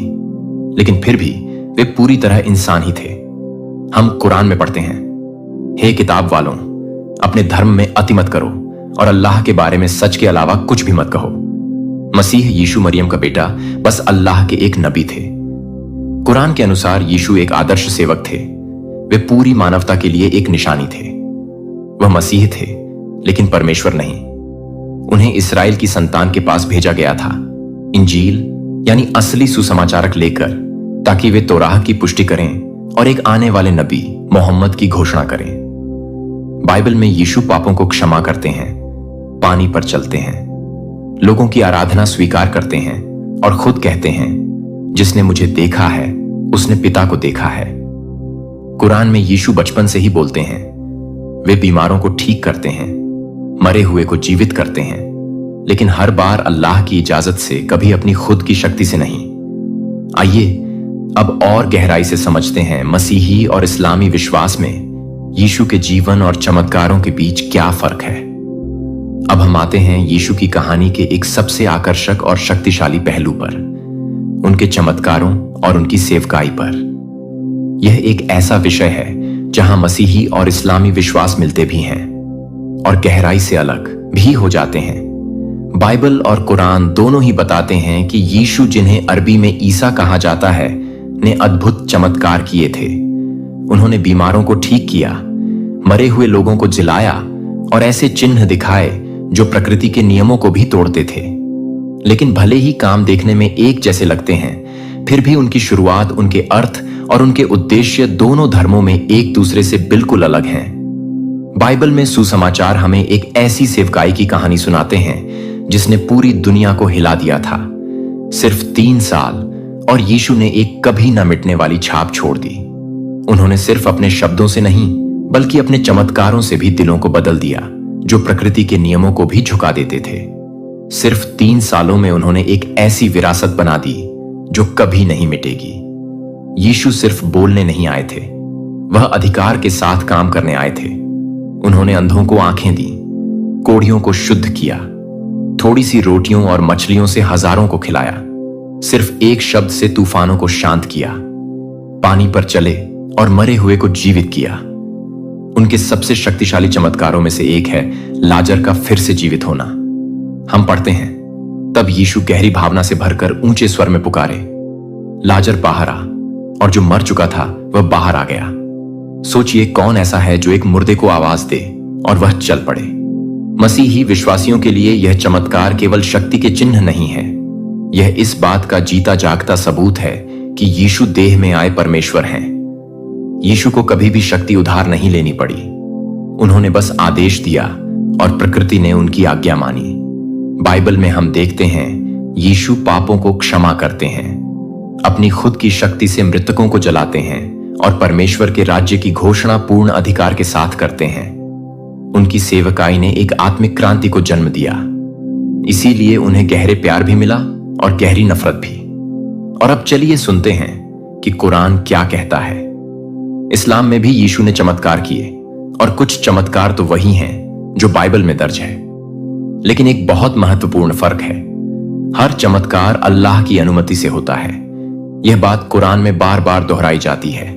लेकिन फिर भी वे पूरी तरह इंसान ही थे। हम कुरान में पढ़ते हैं, हे किताब वालों, अपने धर्म में अति मत करो और अल्लाह के बारे में सच के अलावा कुछ भी मत कहो। मसीह यीशु मरियम का बेटा बस अल्लाह के एक नबी थे। कुरान के अनुसार यीशु एक आदर्श सेवक थे। वे पूरी मानवता के लिए एक निशानी थे। वह मसीह थे, लेकिन परमेश्वर नहीं। उन्हें इस्राएल की संतान के पास भेजा गया था, इंजील यानी असली सुसमाचारक लेकर, ताकि वे तौराह की पुष्टि करें और एक आने वाले नबी मोहम्मद की घोषणा करें। बाइबल में यीशु पापों को क्षमा करते हैं, पानी पर चलते हैं, लोगों की आराधना स्वीकार करते हैं और खुद कहते हैं, जिसने मुझे देखा है उसने पिता को देखा है। कुरान में यीशु बचपन से ही बोलते हैं। वे बीमारों को ठीक करते हैं, मरे हुए को जीवित करते हैं, लेकिन हर बार अल्लाह की इजाजत से, कभी अपनी खुद की शक्ति से नहीं। आइए अब और गहराई से समझते हैं मसीही और इस्लामी विश्वास में यीशु के जीवन और चमत्कारों के बीच क्या फर्क है। अब हम आते हैं यीशु की कहानी के एक सबसे आकर्षक और शक्तिशाली पहलू पर, उनके चमत्कारों और उनकी सेवकाई पर। यह एक ऐसा विषय है जहां मसीही और इस्लामी विश्वास मिलते भी हैं और गहराई से अलग भी हो जाते हैं। बाइबल और कुरान दोनों ही बताते हैं कि यीशु, जिन्हें अरबी में ईसा कहा जाता है, ने अद्भुत चमत्कार किए थे। उन्होंने बीमारों को ठीक किया, मरे हुए लोगों को जिलाया और ऐसे चिन्ह दिखाए जो प्रकृति के नियमों को भी तोड़ते थे। लेकिन भले ही काम देखने में एक जैसे लगते हैं, फिर भी उनकी शुरुआत, उनके अर्थ और उनके उद्देश्य दोनों धर्मों में एक दूसरे से बिल्कुल अलग हैं। बाइबल में सुसमाचार हमें एक ऐसी सेवकाई की कहानी सुनाते हैं जिसने पूरी दुनिया को हिला दिया था। सिर्फ 3 साल और यीशु ने एक कभी न मिटने वाली छाप छोड़ दी। उन्होंने सिर्फ अपने शब्दों से नहीं, बल्कि अपने चमत्कारों से भी दिलों को बदल दिया, जो प्रकृति के नियमों को भी झुका देते थे। सिर्फ 3 सालों में उन्होंने एक ऐसी विरासत बना दी जो कभी नहीं मिटेगी। यीशु सिर्फ बोलने नहीं आए थे, वह अधिकार के साथ काम करने आए थे। उन्होंने अंधों को आंखें दी, कोढ़ियों को शुद्ध किया, थोड़ी सी रोटियों और मछलियों से हजारों को खिलाया, सिर्फ एक शब्द से तूफानों को शांत किया, पानी पर चले और मरे हुए को जीवित किया। उनके सबसे शक्तिशाली चमत्कारों में से एक है लाजर का फिर से जीवित होना। हम पढ़ते हैं, तब यीशु गहरी भावना से भरकर ऊंचे स्वर में पुकारे, लाजर बाहर आ। और जो मर चुका था वह बाहर आ गया। सोचिए, कौन ऐसा है जो एक मुर्दे को आवाज दे और वह चल पड़े। मसीही विश्वासियों के लिए यह चमत्कार केवल शक्ति के चिन्ह नहीं है, यह इस बात का जीता जागता सबूत है कि यीशु देह में आए परमेश्वर हैं। यीशु को कभी भी शक्ति उधार नहीं लेनी पड़ी। उन्होंने बस आदेश दिया और प्रकृति ने उनकी आज्ञा मानी। बाइबल में हम देखते हैं यीशु पापों को क्षमा करते हैं, अपनी खुद की शक्ति से मृतकों को जलाते हैं और परमेश्वर के राज्य की घोषणा पूर्ण अधिकार के साथ करते हैं। उनकी सेवकाई ने एक आत्मिक क्रांति को जन्म दिया, इसीलिए उन्हें गहरे प्यार भी मिला और गहरी नफरत भी। और अब चलिए सुनते हैं कि कुरान क्या कहता है। इस्लाम में भी यीशु ने चमत्कार किए और कुछ चमत्कार तो वही हैं जो बाइबल में दर्ज है। लेकिन एक बहुत महत्वपूर्ण फर्क है, हर चमत्कार अल्लाह की अनुमति से होता है। यह बात कुरान में बार बार दोहराई जाती है,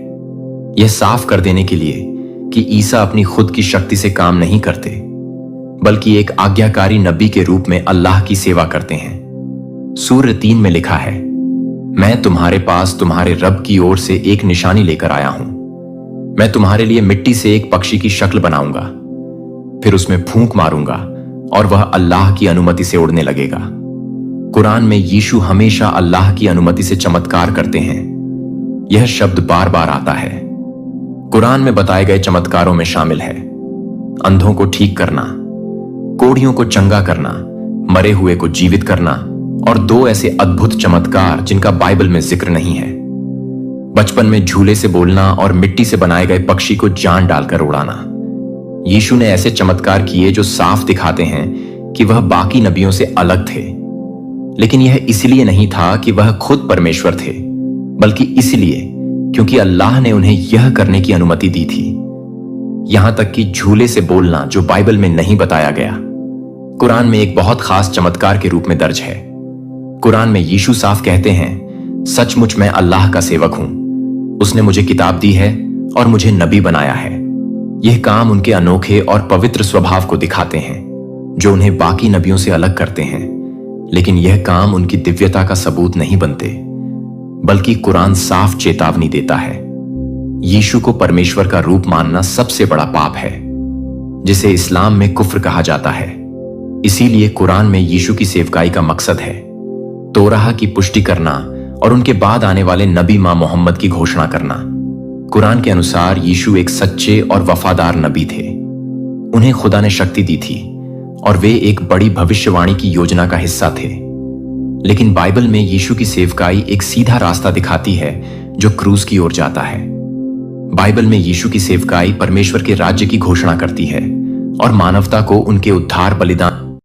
यह साफ कर देने के लिए कि ईसा अपनी खुद की शक्ति से काम नहीं करते, बल्कि एक आज्ञाकारी नबी के रूप में अल्लाह की सेवा करते हैं। सूरह 3 में लिखा है, मैं तुम्हारे पास तुम्हारे रब की ओर से एक निशानी लेकर आया हूं। मैं तुम्हारे लिए मिट्टी से एक पक्षी की शक्ल बनाऊंगा, फिर उसमें फूंक मारूंगा और वह अल्लाह की अनुमति से उड़ने लगेगा। कुरान में यीशु हमेशा अल्लाह की अनुमति से चमत्कार करते हैं। यह शब्द बार बार आता है। कुरान में बताए गए चमत्कारों में शामिल है अंधों को ठीक करना, कोढ़ियों को चंगा करना, मरे हुए को जीवित करना और 2 ऐसे अद्भुत चमत्कार जिनका बाइबल में जिक्र नहीं है। बचपन में झूले से बोलना और मिट्टी से बनाए गए पक्षी को जान डालकर उड़ाना। यीशु ने ऐसे चमत्कार किए जो साफ दिखाते हैं कि वह बाकी नबियों से अलग थे। लेकिन यह इसलिए नहीं था कि वह खुद परमेश्वर थे, बल्कि इसलिए क्योंकि अल्लाह ने उन्हें यह करने की अनुमति दी थी। यहां तक कि झूले से बोलना, जो बाइबल में नहीं बताया गया, कुरान में एक बहुत खास चमत्कार के रूप में दर्ज है। कुरान में यीशु साफ कहते हैं, सचमुच मैं अल्लाह का सेवक हूं, उसने मुझे किताब दी है और मुझे नबी बनाया है। यह काम उनके अनोखे और पवित्र स्वभाव को दिखाते हैं जो उन्हें बाकी नबियों से अलग करते हैं। लेकिन यह काम उनकी दिव्यता का सबूत नहीं बनते, बल्कि कुरान साफ चेतावनी देता है। यीशु को परमेश्वर का रूप मानना सबसे बड़ा पाप है, जिसे इस्लाम में कुफ्र कहा जाता है। इसीलिए कुरान में यीशु की सेवकाई का मकसद है तोराह की पुष्टि करना और उनके बाद आने वाले नबी मां मोहम्मद की घोषणा करना। कुरान के अनुसार यीशु एक सच्चे और वफादार नबी थे। उन्हें खुदा ने शक्ति दी थी और वे एक बड़ी भविष्यवाणी की योजना का हिस्सा थे। लेकिन बाइबल में यीशु की सेवकाई एक सीधा रास्ता दिखाती है जो क्रूस की ओर जाता है। बाइबल में यीशु की सेवकाई परमेश्वर के राज्य की घोषणा करती है और मानवता को उनके उद्धार बलिदान